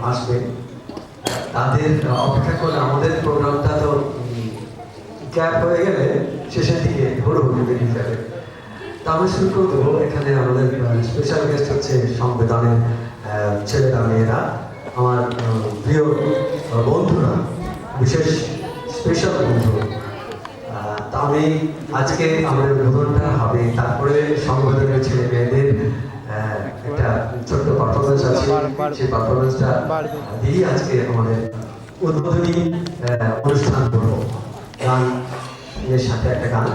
আসবে তাদের অপেক্ষা করলে আমাদের প্রোগ্রামটা তো ক্যাপ হয়ে গেলে শেষের দিকে হুড়োহুড়ি বেরিয়ে যাবে। তা আমি শুরু করে দেবো। এখানে আমাদের স্পেশাল গেস্ট হচ্ছে সংবেদনের ছেলেরা মেয়েরা, আমার প্রিয় বন্ধুরা, বিশেষ স্পেশাল বন্ধু। তা আমি আজকে আমাদের উদ্বোধনটা হবে, তারপরে সংবেদনের ছেলে মেয়েদের একটা ছোট্ট পারফরমেন্স আছে, সেই পারফরমেন্সটা দিয়ে আজকে আমাদের উদ্বোধনী অনুষ্ঠান করবো। গান এর সাথে একটা গান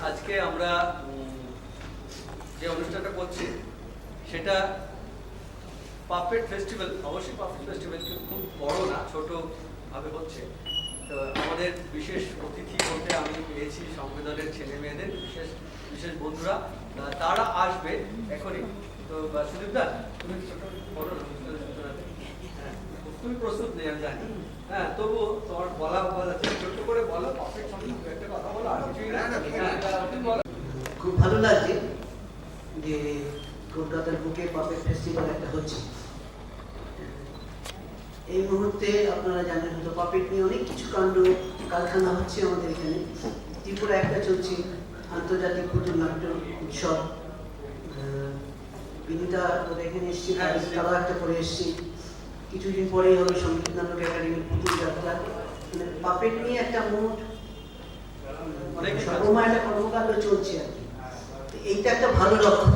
আজকে আমরা যে অনুষ্ঠানটা করছি সেটা পাপেট ফেস্টিভ্যাল। অবশ্যই পাপেট ফেস্টিভ্যাল খুব বড় না, ছোট ভাবে হচ্ছে। তো আমাদের বিশেষ অতিথি বলতে আমি পেয়েছি সংবেদনের ছেলে মেয়েদের বিশেষ বিশেষ বন্ধুরা, তারা আসবে এখনই। তো সুদীপ দা, তুমি ছোট বলো, তুমি প্রস্তুত নেই আমি জানি, হ্যাঁ, তবু তোমার বলা যাচ্ছে, ছোট্ট করে বলো, পাপেট সম্বন্ধে একটা কথা বলো, আর কিছুই না। খুব ভালো লাগছে যে কলকাতার বুকে পাপেট ফেস্টিভ্যাল একটা হচ্ছে। এই মুহূর্তে আপনারা জানেন হয়তো পাপেট নিয়ে অনেক কিছু কাণ্ড কারখানা হচ্ছে আমাদের এখানে। ত্রিপুরা একটা চলছে আন্তর্জাতিক পুতুল নাট্য উৎসব, বিনিতা ওরা এখানে এসছে, তারা একটা করে এসছে। কিছুদিন পরেই হবে সঙ্গীত নাটক একাডেমির পুতুল যাত্রা। মানে পাপেট নিয়ে একটা মোট সর্বময় একটা কর্মকাণ্ড চলছে আর কি। এইটা একটা ভালো লক্ষণ,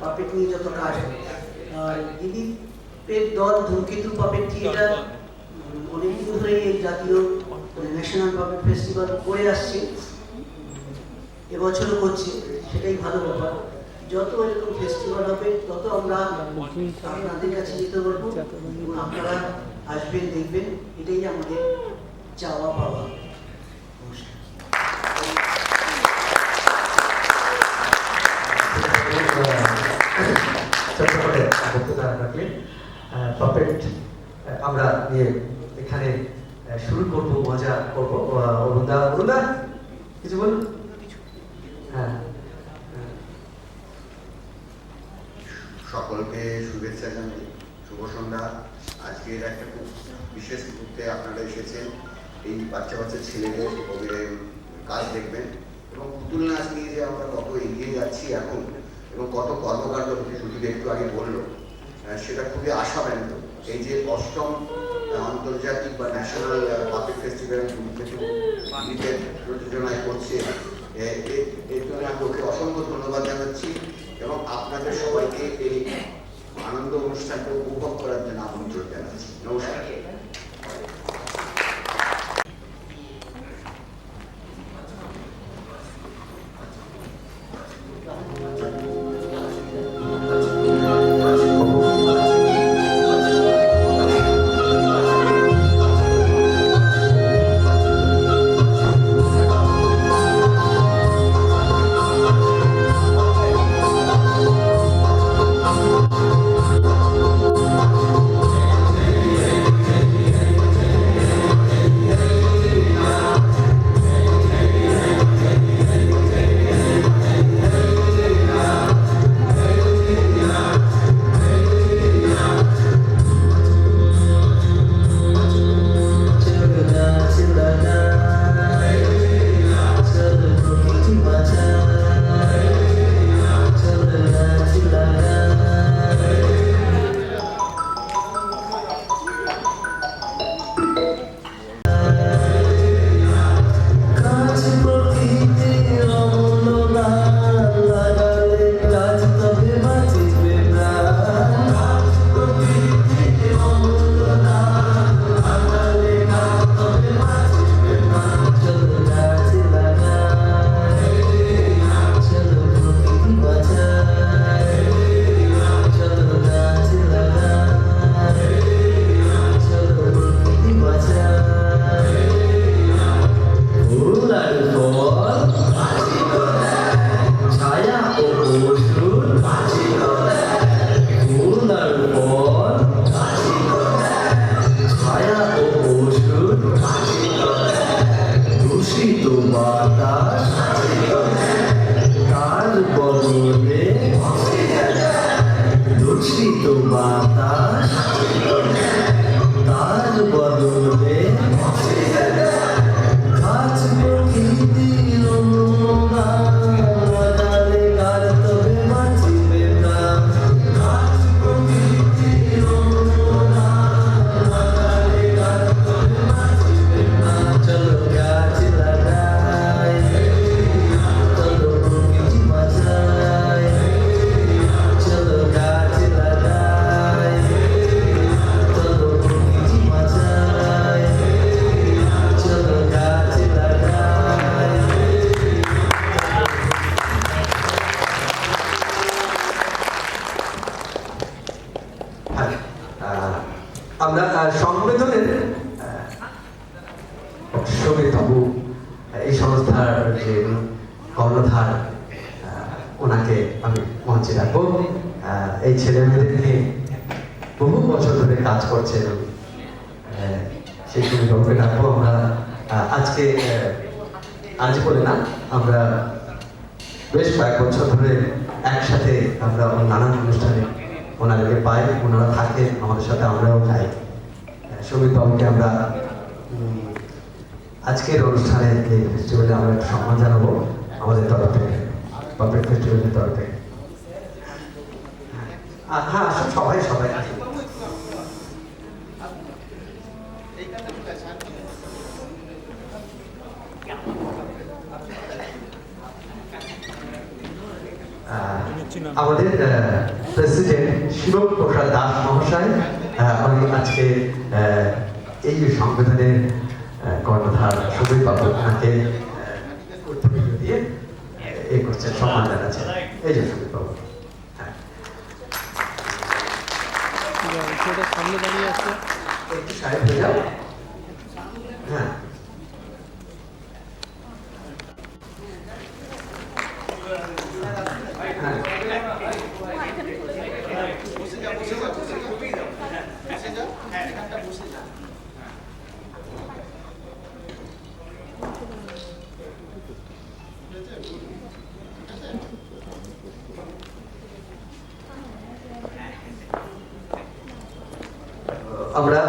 পাপেট নিয়ে যত কাজ। আর দিলীপের দল ধূমকেতু পাপেট থিয়েটার অনেকদিন ধরে এই জাতীয় ন্যাশনাল পাপেট ফেস্টিভ্যাল করে আসছে, এবছরও করছে, সেটাই ভালো ব্যাপার। যত এরকম ফেস্টিভ্যাল হবে তত আমরা আপনাদের কাছে যেতে পারবো এবং আপনারা আসবেন, দেখবেন, এটাই আমাদের চাওয়া পাওয়া। ছোট্ট করে বক্তৃতা রাখলে পাপেট আমরা নিয়ে এখানে শুরু করবো, মজা করবো। অরুণদা, অরুণদা কিছু বলুন। হ্যাঁ, সকলকে শুভেচ্ছা জানাই, শুভ সন্ধ্যা। আজকের একটা খুব বিশেষ মুহূর্তে আপনারা এসেছেন। এই বাচ্চা বাচ্চা ছেলেদের ওদের কাজ দেখবেন এবং পুতুল নাচ নিয়ে যে আমরা কত এগিয়ে যাচ্ছি এখন এবং কত কর্মকাণ্ড শুধু একটু আগে বললো, সেটা খুবই আশাব্যঞ্জক। এই যে ৮ম আন্তর্জাতিক বা ন্যাশনাল পাপেট ফেস্টিভ্যাল প্রযোজনায় করছে, এর জন্য আমি ওকে অসংখ্য ধন্যবাদ জানাচ্ছি এবং আপনাদের সবাইকে এই আনন্দ অনুষ্ঠানটা উপভোগ করার জন্য আমন্ত্রণ জানাচ্ছি। নমস্কার। সৌমিক বাবু এই সংস্থার যে কর্ণধার, ওনাকে আমি মঞ্চে রাখবো। এই ছেলে মেয়েদের নিয়ে বহু বছর ধরে কাজ করছেন, সেই সৌমিক বাবুকে রাখবো আমরা। আজকে আজ বলে না, আমরা বেশ কয়েক বছর ধরে একসাথে আমরা নানান অনুষ্ঠানে ওনাদেরকে পাই, ওনারা থাকেন আমাদের সাথে, আমরাও যাই। সৌমিক বাবুকে আমরা আজকের অনুষ্ঠানে এই ফেস্টিভ্যালে আমরা একটা সম্মান জানাবো আমাদের তরফ থেকে, পাবলিক ফেস্টিভ্যালের তরফ থেকে। হ্যাঁ আসুন, সবাই সবাই আসুন। আমাদের প্রেসিডেন্ট শিবপ্রসাদ দাস মহাশয়, উনি আজকে এই যে সংবিধানের কর্ণধার সৌমিক বাবু, ওনাকে উদ্বোধন দিয়ে এ করছেন, সম্মান জানাচ্ছেন। এই যে সৌমিক বাবু, সামনে দাঁড়িয়ে আছে, একটু সাহেব হয়ে যাও। হ্যাঁ, আমরা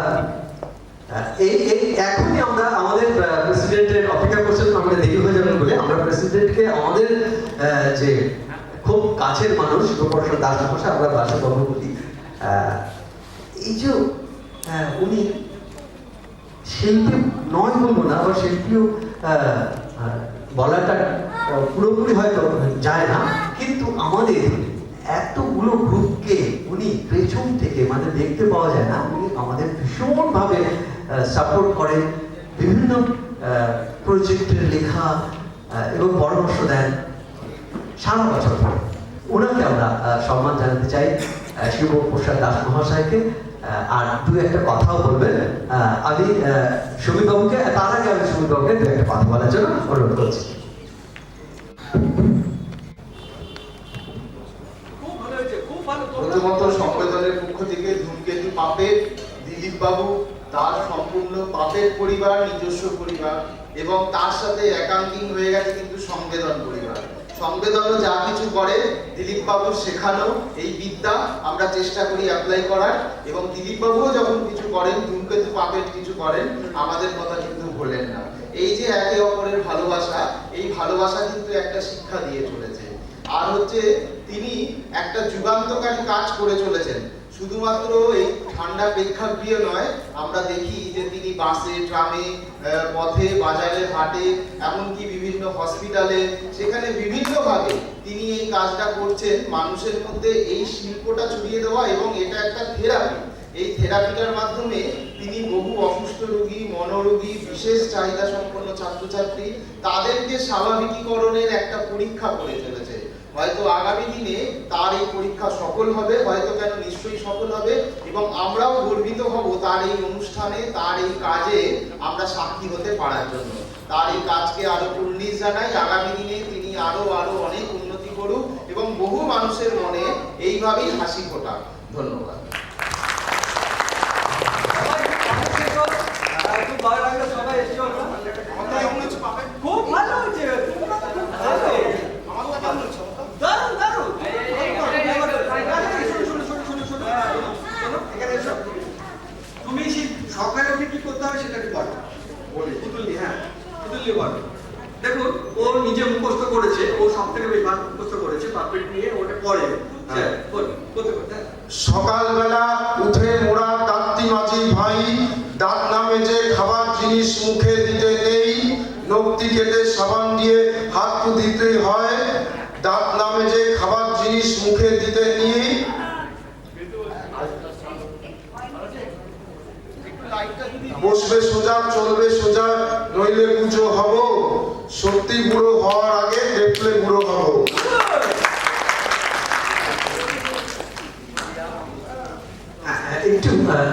এখনই আমরা আমাদের প্রেসিডেন্টের অপেক্ষা করছেন, আমাদের দেরি হয়ে যাবে বলে আমরা প্রেসিডেন্টকে আমাদের যে খুব কাছের মানুষ শিবপ্রসাদ দাস মহাশয়, আমরা বাসুবাবু বলি। এই যে উনি শিল্পী নয় বলবো না, আবার শিল্পীও বলাটা পুরোপুরি হয়তো যায় না, কিন্তু আমাদের এতগুলো গ্রুপকে উনি পেছন থেকে মানে দেখতে পাওয়া যায় না, উনি আমাদের ভীষণভাবে সাপোর্ট করেন, বিভিন্ন প্রজেক্টের লেখা এবং পরামর্শ দেন সারা বছর ধরে। ওনাকে আমরা সম্মান জানাতে চাই, শিবপ্রসাদ দাস মহাশয়কে। আর দু একটা কথাও বলবেন। আমি সৌমিক বাবুকে, তার আগে আমি সৌমিক বাবুকে দু একটা কথা বলার জন্য অনুরোধ করছি। প্রথমত সংবেদনের পক্ষ থেকে ধূমকেতু পাপেট, দিলীপ বাবু, তার সম্পূর্ণ পাপেট পরিবার, নিজস্ব পরিবার, এবং তার সাথে একাঙ্কিং হয়ে গেছে কিন্তু সংবেদন পরিবার। সংবেদনও যা কিছু করে দিলীপ বাবুর শেখানো এই বিদ্যা আমরা চেষ্টা করি অ্যাপ্লাই করার, এবং দিলীপ বাবুও যখন কিছু করেন, ধূমকেতু পাপেট কিছু করেন, আমাদের কথা কিন্তু ভোলেন না। এই যে একে অপরের ভালোবাসা, এই ভালোবাসা কিন্তু একটা শিক্ষা দিয়ে চলেছে। আর হচ্ছে তিনি একটা যুগান্তকারী কাজ করে চলেছেন। শুধুমাত্র এই ঠান্ডা প্রেক্ষাগৃহ নয়, আমরা দেখি যে তিনি বাসে, ট্রামে, পথে, বাজারে, হাটে, এমনকি বিভিন্ন হসপিটালে, সেখানে বিভিন্নভাবে তিনি এই কাজটা করছেন, মানুষের মধ্যে এই শিল্পটা ছড়িয়ে দেওয়া, এবং এটা একটা থেরাপি। এই থেরাপিটার মাধ্যমে তিনি বহু অসুস্থ রোগী, মনোরোগী, বিশেষ চাহিদা সম্পন্ন ছাত্রছাত্রী, তাদেরকে স্বাভাবিকীকরণের একটা পরীক্ষা করে চলেছে। হয়তো আগামী দিনে তার এই পরীক্ষা সফল হবে, হয়তো কেন নিশ্চয়ই সফল হবে, এবং আমরাও গর্বিত হব তার এই অনুষ্ঠানে, তার এই কাজে আমরা সাক্ষী হতে পারার জন্য। তার এই কাজকে আরো উন্নীত জানাই। আগামী দিনে তিনি আরো অনেক উন্নতি করুক এবং বহু মানুষের মনে এইভাবেই হাসি ফোটাক। ধন্যবাদ। খুব ভালো হয়েছে, দারুণ দারুণ। তুমি সকালে উঠে কি করতে হবে সেটা করো, পুতুলি। হ্যাঁ, পুতুলি বলো। দেখুন, ও নিজে মুখস্থ করেছে, ও সব থেকে বেশি মুখস্থ করেছে, পাপেট নিয়ে ওটা পড়ে। সকালবেলা উঠে মোরা দাঁতটি মাঝি ভাই, দাঁত না মেজে খাবার জিনিস মুখে দিতে নেই, নখটি কেটে সাবান দিয়ে হাত ধুতে হয়, দাঁত না মেজে খাবার জিনিস মুখে দিতে নেই। বসবে সোজা, চলবে সোজা, নইলে পুজো হব, সত্যি বুড়ো হওয়ার আগে দেখলে বুড়ো হব। একটু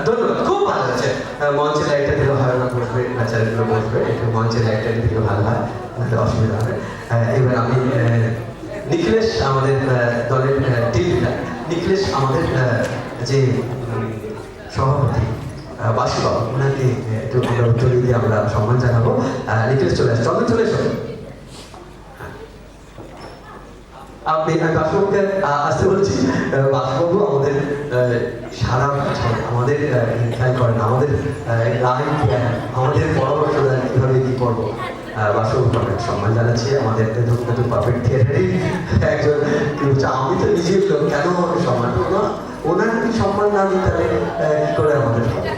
ধন্যবাদ, খুব ভালো আছে। মঞ্চে লাইটটা দিলে ভালো না, বসবে। আচ্ছা, বাচ্চাগুলো বসবে, একটু মঞ্চের লাইটটা দিকে ভালো হয়, নাহলে অসুবিধা হবে। এবার আমি নিখিলেশ আমাদের দলের টিম লিডার, নিখিলেশ আমাদের যে সভাপতি বাসুবাবু, ওনাকে একটু আমরা উত্তর দিয়ে আমরা সম্মান জানাবো। নিখিলেশ চলে আসো, চন্দন চলে এসো। আমি বাসুবাবুকে আসতে বলছি। বাসুবাবু আমাদের সারা বছর আমাদের খেয়াল করেন, আমাদের লাইন আমাদের পরামর্শ দেন কীভাবে কী করবো। বাসুবাবুকে অনেক সম্মান জানাচ্ছি, আমাদের ধূমকেতু পারফেক্ট থিয়েটারেই একজন। কিন্তু আমি তো নিজের লোক, কেন আমাকে সম্মান করবো না? ওনার যদি সম্মান না দিই তাহলে কী করে আমাদের হবে?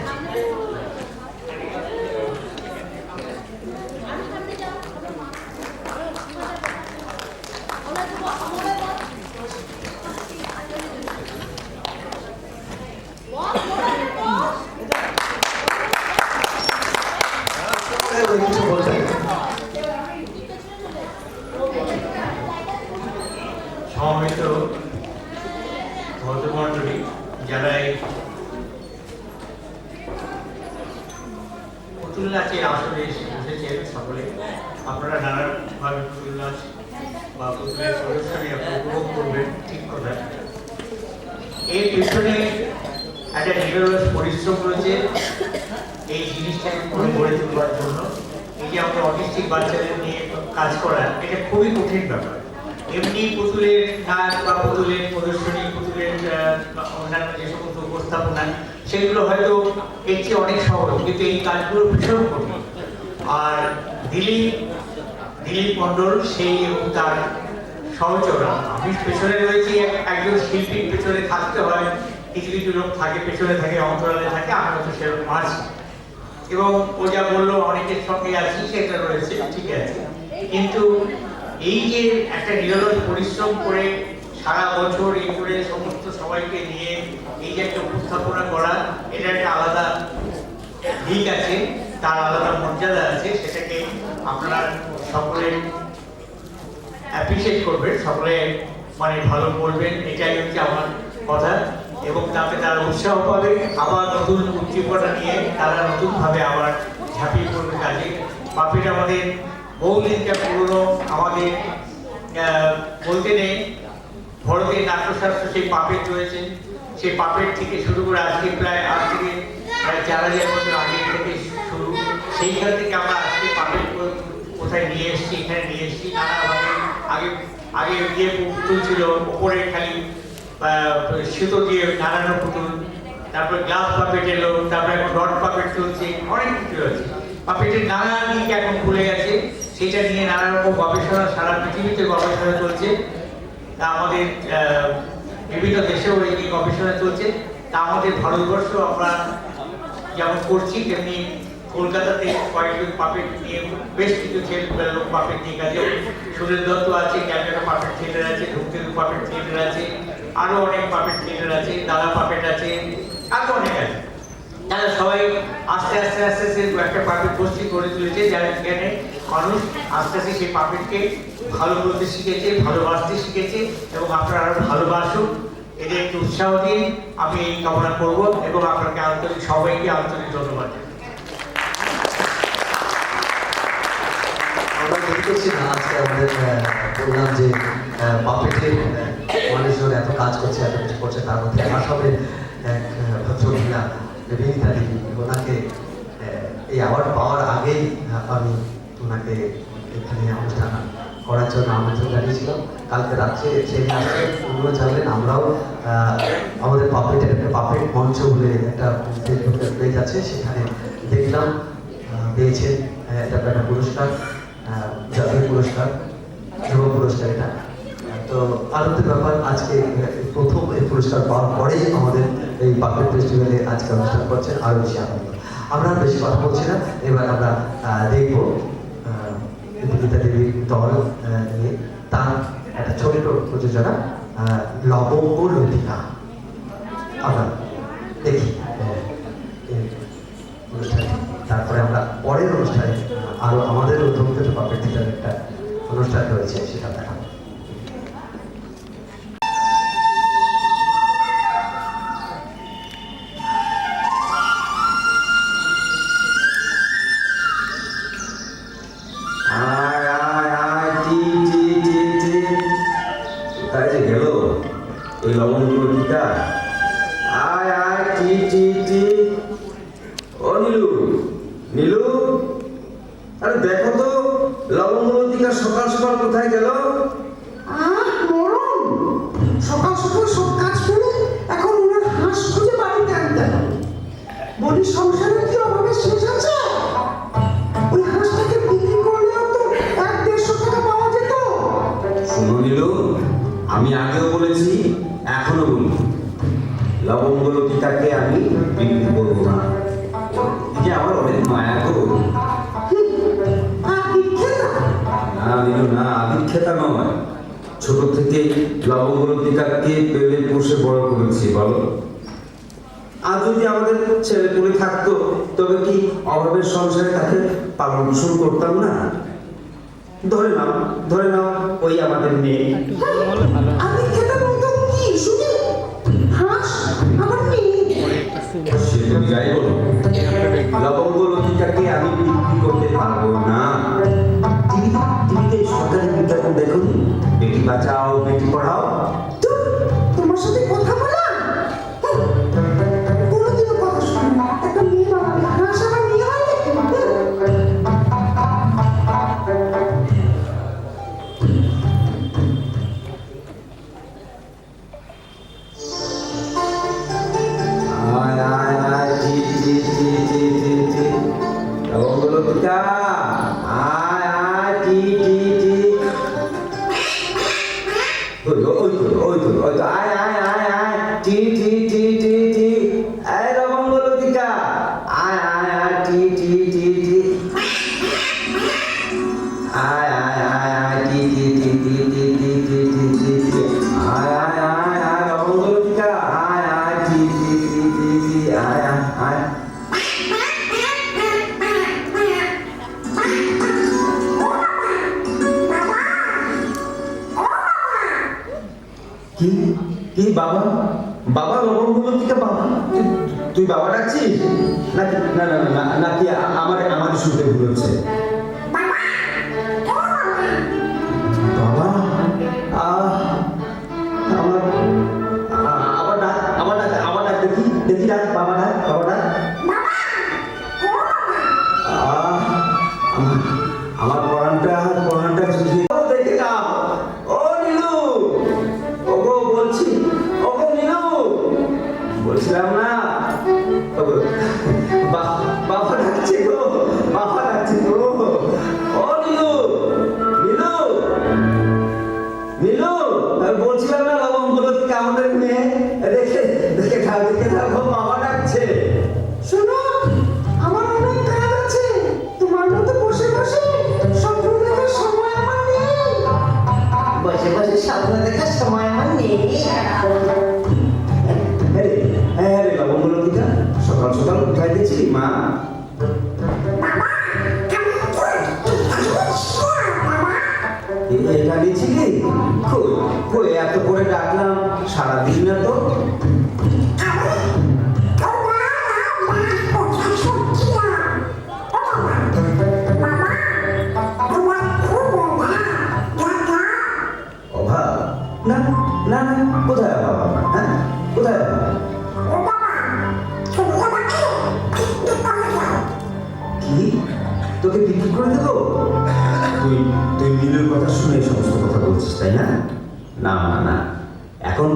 কিছু বলছেন? সমবেত ভদ্রমণ্ডলী, যারা এই পুতুল নাচের আসরে এসে বসেছেন সকলে, আপনারা নানানভাবে পুতুল নাচ বা পুতুলের প্রদর্শনী আপনি উপভোগ করবেন, ঠিক কথা। এর পিছনে একটা নিরলস পরিশ্রম রয়েছে এই জিনিসটাকে গড়ে তোলার জন্য। এই যে আমাদের অটিস্টিক বাচ্চাদের নিয়ে কাজ করা, এটা খুবই কঠিন ব্যাপার। এমনি পুতুলের নাচ বা পুতুলের প্রদর্শনী, পুতুলের অন্যান্য যে সমস্ত উপস্থাপনা, সেগুলো হয়তো এর চেয়ে অনেক সহজ, কিন্তু এই কাজগুলো ভীষণ কঠিন। আর দিলীপ মণ্ডল সেই এবং তার সহচরা, আমি পেছনে রয়েছি, একজন শিল্পীর পেছনে থাকতে হয়, কিছু কিছু লোক থাকে পেছনে থাকে, অন্তরালে থাকে, আমরা তো সেরকম আছি। এবং ও যা বললো অনেকের সঙ্গে আছি, সেটা রয়েছে, ঠিক আছে। কিন্তু এই যে একটা নিরলস পরিশ্রম করে সারা বছর এই করে সমস্ত সবাইকে নিয়ে এই যে একটা উপস্থাপনা করা, এটা একটা আলাদা দিক আছে, তার আলাদা মর্যাদা আছে। সেটাকে আপনারা সকলে অ্যাপ্রিসিয়েট করবেন, সকলে মানে ভালো বলবেন, এটাই হচ্ছে আমার কথা। এবং তাতে তারা উৎসাহ পাবে, আবার নতুন উদ্দীপনা নিয়ে তারা নতুনভাবে আবার ঝাঁপিয়ে পড়বে কাজে। পাপেট আমাদের বহুদিনটা পুরনো, আমাদের বলতে নেই, ভারতের নাট্যশাস্ত্র সেই পাপেট রয়েছে। সেই পাপেট থেকে শুরু করে আজকে প্রায় 4,000 বছর আগে থেকে শুরু। সেইখান থেকে আমরা আজকে পাপেট কোথায় নিয়ে এসেছি, এখানে নিয়ে এসেছি নানাভাবে। আগে দিয়ে পুতুল ছিল, ওপরে খালি সুতো দিয়ে নানানো পুতুল, তারপরে গ্লাস পাপেট এলো, তারপরে এখন রড পাপেট চলছে, অনেক কিছু আছে। পাপেটের নানা দিক এখন খুলে গেছে, সেটা নিয়ে নানা রকম গবেষণা, সারা পৃথিবীতে গবেষণা চলছে। তা আমাদের বিভিন্ন দেশেও এই নিয়ে গবেষণা চলছে। তা আমাদের ভারতবর্ষ আমরা যেমন করছি, তেমনি কলকাতাতে কয়েকজন পাপেট নিয়ে বেশ কিছু লোক পাপেট নিয়ে গেছে। সুরেশ দত্ত আছে, ক্যালকাটা পাপেট থিয়েটার আছে, ধূমকেতু পাপেট থিয়েটার আছে, আরো অনেক পাপেট থিয়েটার আছে, দাদা পাপেট আছে, আরো অনেক আছে। তারা সবাই আস্তে আস্তে আস্তে আস্তে একটা পাপেট গোষ্ঠী গড়ে তুলেছে, যারা এখানে মানুষ আস্তে আস্তে সেই পাপেটকে ভালো বলতে শিখেছে, ভালোবাসতে শিখেছে। এবং আপনারা আরো ভালোবাসুন, এদের একটু উৎসাহ দিন, আমি এই কামনা করবো। এবং আপনাকে আন্তরিক, সবাইকে আন্তরিক ধন্যবাদ। আমরা দেখতেছি না আজকে আমাদের বললাম যে পাপেটের মানুষজন এত কাজ করছে, এত কিছু করছে, তার মধ্যে আসামের এক ভদ্রমহিলা বিনীতা দেবী, ওনাকে এই অ্যাওয়ার্ড পাওয়ার আগেই আমি ওনাকে এখানে অনুষ্ঠান করার জন্য আমন্ত্রণ জানিয়েছিলাম। কালকে রাত্রে ট্রেনে আসছে, উনিও জানলেন। আমরাও আমাদের পাপেটের একটা পাপেট মঞ্চ বলে একটা ফেসবুকের পেজ আছে, সেখানে দেখলাম পেয়েছেন এটা একটা পুরস্কার, জাতীয় পুরস্কার, যুব পুরস্কার। এটা তো আনন্দের ব্যাপার। আজকে প্রথম এই পুরস্কার পাওয়ার পরেই আমাদের এই পাপেট ফেস্টিভ্যালে আজকে অনুষ্ঠান করছেন, আরো বেশি আনন্দ। আমরা বেশি কথা বলছি না, এবার আমরা দেখবো বিনীতা দেবীর দল নিয়ে তার একটা ছোট প্রযোজনা লবঙ্গ লতিকা। আমরা দেখি অনুষ্ঠানে, তারপরে আমরা পরের অনুষ্ঠানে আরো আমাদের ধূমকেতু পাপেট থিয়েটারের একটা অনুষ্ঠান রয়েছে, সেটা দেখাবো। দেখো তো লবঙ্গলতিকা সকাল সকাল কোথায় গেল? মরণ সকাল সকাল সব কাজ ফেলে এখন ওনার হাঁস খুঁজে বাড়িতে আনতে হবে। বলি সংসারে কি অভাবে শেষ আছে? ওই হাঁসটাকে বিক্রি করলেও তো 1-150 টাকা পাওয়া যেত। শুনো নীলু, আমি আগেও বলেছি, এখনো বলি, লবঙ্গলতিকাকে আমি বিক্রি করবো না। যে আমার অনেক মায়া গো। আর বিক্রেতা না নীলু, না, আদিক্ষেতা নয়। ছোট থেকে লবঙ্গলতিকাকে পেলে পোষে বড় করেছি, বলো। আর যদি আমাদের ছেলে পুলে থাকতো, তবে কি অভাবের সংসারে তাকে পালন পোষণ করতাম না? ধরে নাও ওই আমাদের মেয়ে। আমি খেতে বলতো কি শুনি হাঁস আমার মেয়ে। সে তুমি যাই বলো, লবঙ্গলতিকাকে আমি বিক্রি করতে পারবো না। টিভিতে সরকারি বিজ্ঞাপন দেখুন, বেটি বাঁচাও বেটি পড়াও। তো তোমার সাথে কথা বললাম, কোনোদিনও কথা শুনি না। একটা মেয়ে বানাবে, হাঁস আমার মেয়ে হয় নাকি? আয় আয় আয়, জি জি জি জি জি জি। লবঙ্গলতিকা, আয় আয়, জি জি জি। ওই তো, আয় আয় আয় আয়, জি জি জি জি জি। এই লবঙ্গলতিকা, আয় আয় আয়, জি জি জি জি। আয় আয় আয় আয়, জি জি জি জি জি জি জি জি জি জি। আয় আয় আয় আয়, লবঙ্গলতিকা, আয় আয়, জি জি জি জি জি, আয় আয় আয়। কি কি বাবা? বাবা লবঙ্গলতিকা বাবা? তুই বাবা ডাকছিস? নাকি না না না নাকি আমার শুনতে ভুল হচ্ছে? বাবা, আবার ডাক দেখি ডাক, বাবা ডাক। আমার পরানটা দেখে নাও। ও নীলু, ওগো বলছি, ওগো নীলু, বলছিলাম না, বাবা ডাকছে গো, বাবা ডাকছে গো। ও নীলু, আমি বলছিলাম না লবঙ্গলতিকা আমাদের মেয়ে। দেখে থাকো, বাবা ডাকছে। শোনো, আমার অনেক কাজ আছে। তোমার মতো বসে বসে স্বপ্ন দেখার সময় আমার নেই। বসে বসে স্বপ্ন দেখার সময় আমার নেই। হ্যাঁ রে লবঙ্গলতিকা, সকাল সকাল কোথায় গেছিলি মা? এখানে ছিলি? কই এত করে ডাকলাম, সারাদিন না তো। অভাব? না না না, কোথায় অভাব আমার? হ্যাঁ, কোথায় অভাব? কি? তোকে বিক্রি করে দেবো? তুই নীলুর কথা শুনে সমস্ত কথা বলছিস, তাই না? না না না, এখন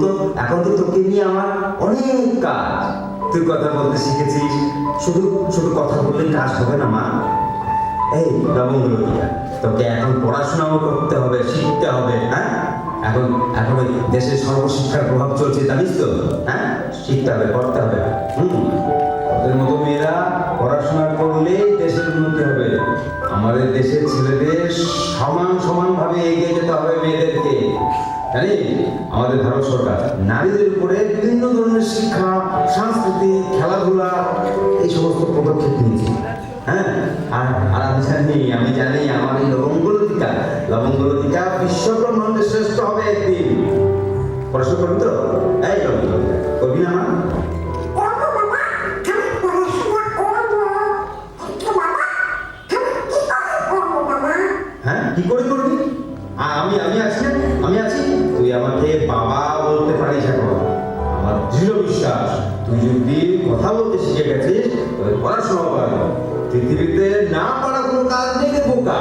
তো তোকে নিয়ে আমার অনেক কাজ। তুই কথা বলতে শিখেছিস, শুধু কথা বললে কাজ হবে না মা। এই লবঙ্গলতিকা, তোকে এখন পড়াশোনাও করতে হবে, শিখতে হবে। হ্যাঁ, এখন ওই দেশের সর্বশিক্ষার প্রভাব চলছে, জানিস তো? হ্যাঁ, শিখতে হবে, পড়তে হবে। ওদের মতো মেয়েরা পড়াশোনা করলে দেশের উন্নতি হবে। আমাদের দেশের ছেলেদের সমানভাবে এগিয়ে যেতে হবে মেয়েদেরকে। জানি আমাদের ভারত সরকার নারীদের উপরে বিভিন্ন ধরনের শিক্ষা, সংস্কৃতি, খেলাধুলা এই সমস্ত পদক্ষেপ নিয়েছে। হ্যাঁ, আর আমি জানি আমার এই লবঙ্গলতিকা বিশ্ব ব্রহ্মাণ্ডে শ্রেষ্ঠ হবে একদিন। পড়াশোনা করবি তো? এই লবঙ্গলতিকা, করবি না মা? হ্যাঁ, কি করে করবি? আমি আছি। তুই আমাকে বাবা বলতে পারিস এখন। আমার দৃঢ় বিশ্বাস, তুই যদি কথা বলতে শিখে গেছিস তবে পড়াশোনা পারবি। পৃথিবীতে না পারা কোনো কাজ থেকে বোকা,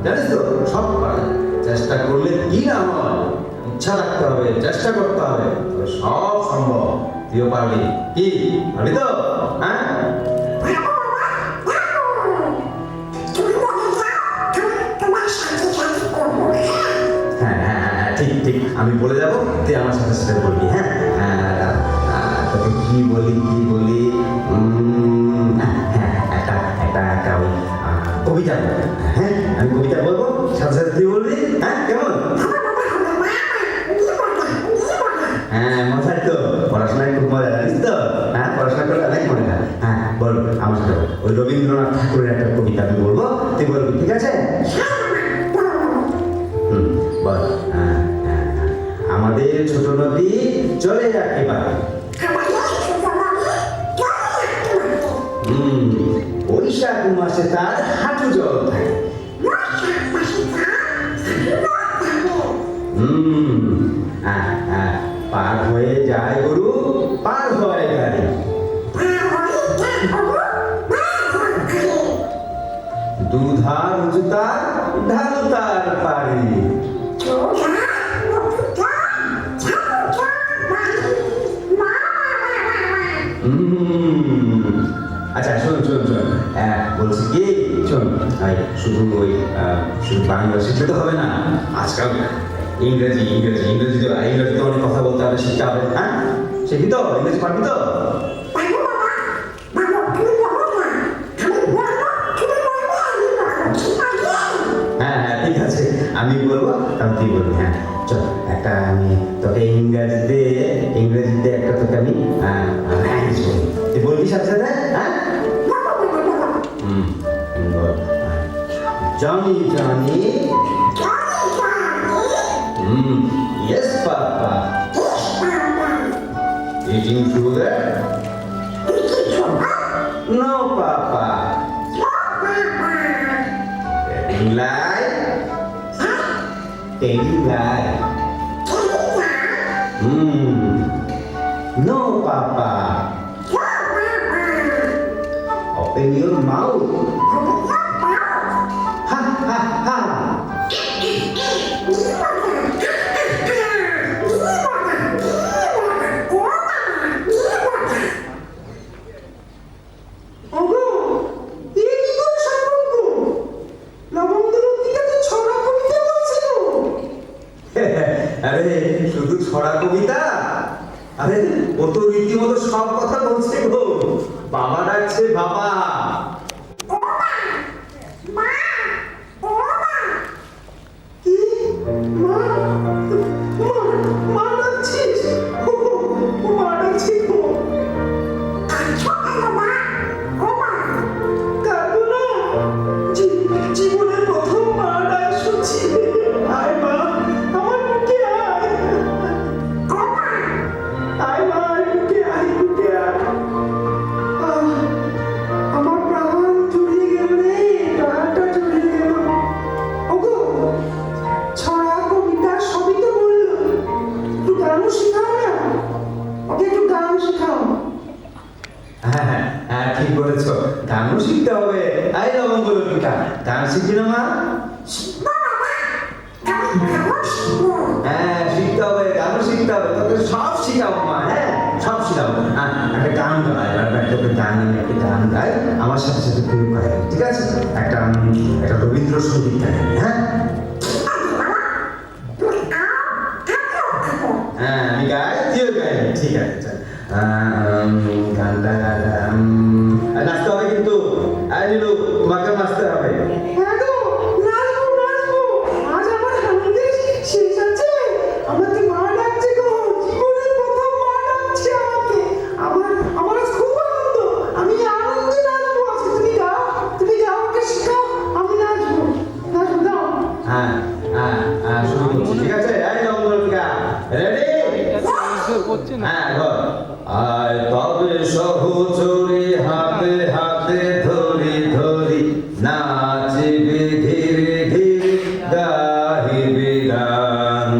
জানিস তো? সব পারে, চেষ্টা করলে কি না হয়, ইচ্ছা রাখতে হবে, চেষ্টা করতে হবে, তবে সব সম্ভব। তুইও পারবি, কি পারবি তো? হ্যাঁ হ্যাঁ হ্যাঁ হ্যাঁ, ঠিক ঠিক, আমি বলে যাবো, তুই আমার সাথে সাথে বলবি। হ্যাঁ তোকে কি বলি হ্যাঁ, একটা একটা একটা ওই কবিতা বলবো। হ্যাঁ আমি কবিতা বলবো, সাথে সাথে তুই বলবি। হ্যাঁ কেমন? হ্যাঁ মজাই তো, পড়াশোনায় খুব মজা, জানিস তো? হ্যাঁ পড়াশোনা করলে অনেক মজা। হ্যাঁ বল আমার সাথে বল। ওই রবীন্দ্রনাথ ঠাকুরের একটা কবিতা আমি বলবো, তুই বলবি, ঠিক আছে? বল। আমাদের ছোট নদী চলে একেবারে, বৈশাখ মাসে তার হাঁটু জল থাকে। পার হয়ে যায় গরু, পার হয় গাড়ি, দুধার উঁচু তার, ঢালু তার পাড়ি। আচ্ছা শোন শোন শোন, বলছি কি, শোন শুধু বাংলা শিখলে তো হবে না, আজকাল ইংরেজি তো অনেক কথা বলতে হবে, শিখতে হবে। হ্যাঁ শিখবি তো? ইংরেজি পারবি তো? হ্যাঁ হ্যাঁ ঠিক আছে, আমি বলবো তখন তুই বলবি। হ্যাঁ চল, একটা আমি তোকে ইংরেজিতে একটা তোকে আমি তুই বলবি সাথে সাথে। হ্যাঁ বল। Johnny Johnny, yes papa, eating sugar, no papa, telling lie, no papa, open your mouth, ha ha ha. ওগো, এ কি করে সম্পর্ক? লবঙ্গলতিকা তো ছড়া কবিতা বলছিল। আরে শুধু ছড়া কবিতা? আরে ও তো রীতিমতো সব কথা বলছে গো, বাবা ডাকছে, বাবা। কি? মা ডাকছিস? ও মা ডাকছি গো। কাঁদবো না, জীবনের প্রথম মা ডাক শুনছি। আয় মা, আমার বুকে আয়। আয় মা, বুকে আয়। আমার প্রাণ জুড়িয়ে গেল রে, প্রাণটা জুড়িয়ে গেল। ওগো, ছড়া কবিতা সবই তো বললো, একটু গানও শেখাও না, ওকে একটু গান শেখাও। হ্যাঁ হ্যাঁ হ্যাঁ ঠিক বলেছো, গানও শিখতে হবে। আই লবঙ্গলতিকা, গান শিখবি না মা? হ্যাঁ শিখতে হবে, গানও শিখতে হবে, তোকে সব শিখাবো মা। হ্যাঁ সব শিখাবো। একটা গান গাই, তোকে একটা গান গাই, আমার সাথে সাথে তুই গাই, ঠিক আছে? একটা রবীন্দ্রসঙ্গীত গাই। হ্যাঁ হ্যাঁ আমি গাই, তুইও গাই, ঠিক আছে চল। গানটা নাচতে হবে কিন্তু, তোমাকে নাচতে হবে। হ্যাঁ গো, নাচবো। আজ আমার আনন্দের শেষ আছে। আমাকে মা ডাকছে গো, জীবনের প্রথম মা ডাকছে আমাকে। আমার আজ খুব আনন্দ, আমি আনন্দে নাচবো আজকে। তুমি গাও, ওকে শেখাও, আমি নাচবো দাও। হ্যাঁ শুরু করছি, ঠিক আছে? এই লবঙ্গলতিকা, রেডি? হ্যাঁ বল। আয় তবে সহচরে হাতে হাতে ধরি ধরি, নাচিবে ধীরে ধীরে, গাহিবে গান।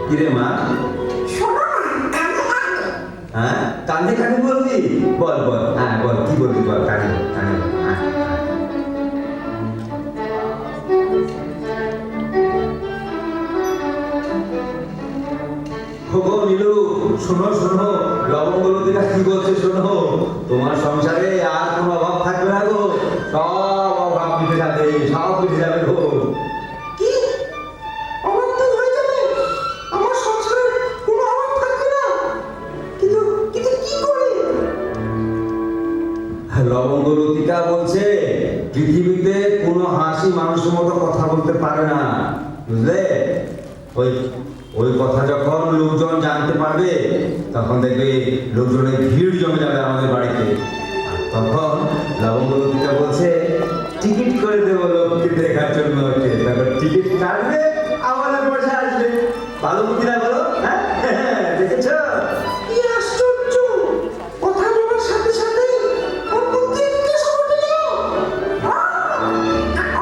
কিরে মা? শোনো না, হ্যাঁ, কানে কানে বলবি? বল বল, হ্যাঁ বল, কি বলবি বল, কানে বল, কানে বল, হ্যাঁ। খোকো, নীলু, শোনো শোনো, লবঙ্গলতিকা কি বলছে শোনো। তোমার সংসারে আর কোনো অভাব থাকবে না গো, সব অভাব মিটে যাবে, সব মিটে যাবে গো। কি অভাব তো হয়ে যাবে? আমার সংসারে কোনো অভাব থাকবে না? কিন্তু কিন্তু কি করে? লবঙ্গলতিকা বলছে পৃথিবীতে কোনো হাসি মানুষের মতো কথা বলতে পারে না, বুঝলে? ওই ওই কথা যখন লোকজন জানতে পারবে তখন দেখবে লোকজনের ভিড় জমে যাবে আমাদের বাড়িতে। আর তখন লবঙ্গলতিকা বলছে টিকিট করে দেবো লোককে দেখার জন্য, তারপর টিকিট কাটবে, আমাদের পয়সা আসবে। ভালো বুদ্ধি না বলো? হ্যাঁ দেখেছ? কি আশ্চর্য! কথা বলার সাথে সাথে ওর বুদ্ধি বিকাশ ঘটে গেল।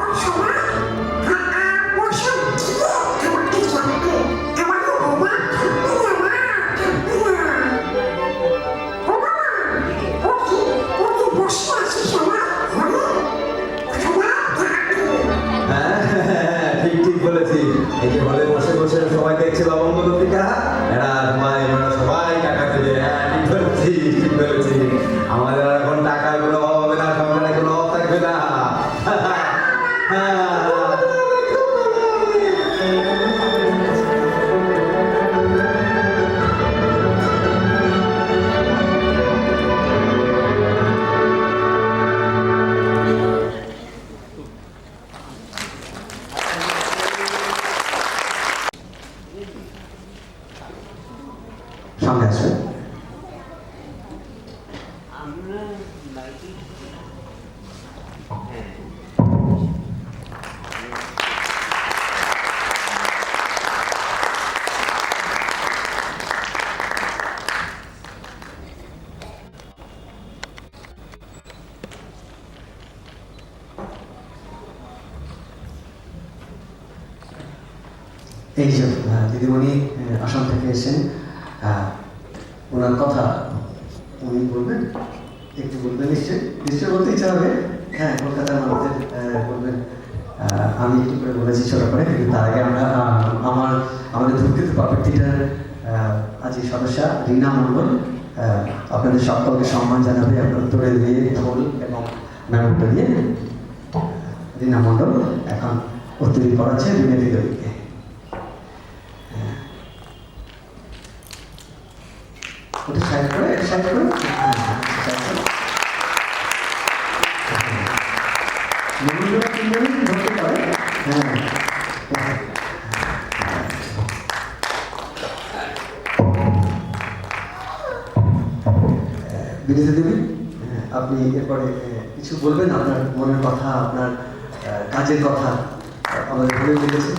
ওর সময় পয়সা দিয়ে আমাকে জানবে, আমাকে অবাক থাকবে না, মা, থাকবে না। ও বাবা, ও কি বসে আছে সময় ঘরে? সময় থাকবে। হ্যাঁ, ঠিক ঠিক বলেছি। এই যে হলে বসে বসে সবাই দেখছে লবঙ্গলতিকা, এরা সবাই টাকা দেবে। হ্যাঁ, ঠিক বলেছি, ঠিক বলেছি। আমাদের আর এখন টাকার কোনো অভাব হবে না, সংসারে কোনো অভাব থাকবে না। হ্যাঁ। সামনে আসবে। এই যে দিদিমণি আসাম থেকে এসেছেন, ওনার কথা উনি বলবেন, একটু বলবেন নিশ্চয়ই, নিশ্চয়ই বলতে ইচ্ছা হবে। হ্যাঁ, কলকাতার মানুষদের বলবেন। আমি একটু করে বলেছি ছোট করে, কিন্তু তার আগে আমরা আমাদের ধূমকেতু পাপেট থিয়েটার আজকের সদস্যা রীনা মণ্ডল আপনাদের সকলকে সম্মান জানাবে। আপনার উত্তরে দিয়ে ঢোল এবং ম্যামটা দিয়ে রীনা মণ্ডল এখন উত্তরী করাচ্ছে বিনোদী দেবীকে। ওটা সাইড করে, সাইড করে, ধরতে পারে। হ্যাঁ, বিনীতা দেবী, আপনি এরপরে কিছু বলবেন, আপনার মনের কথা, আপনার কাজের কথা আমাদের ভালো লেগেছে।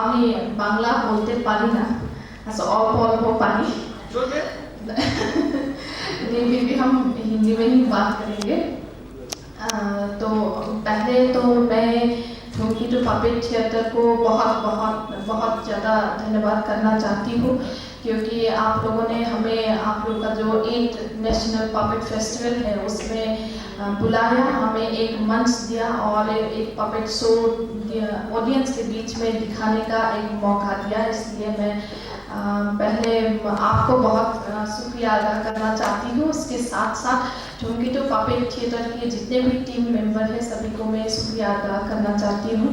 আমি বাংলা বলতে পারি না, अच्छा অল্প অল্প পারি, फिर भी हम हिंदी में ही बात करेंगे। तो पहले तो मैं धूमकेतु पपेट थिएटर को बहुत बहुत बहुत ज़्यादा धन्यवाद करना चाहती हूँ, क्योंकि आप लोगों ने हमें, आप लोग का जो 8 नेशनल पपेट फेस्टिवल है उसमें बुलाया, हमें एक मंच दिया और एक पपेट शो ऑडियंस के बीच में दिखाने का एक मौका दिया। इसलिए मैं पहले आपको बहुत शुक्रिया अदा करना चाहती हूँ। उसके साथ साथ धूमकेतु पपेट थिएटर के जितने भी टीम मेंबर हैं सभी को मैं शुक्रिया अदा करना चाहती हूँ।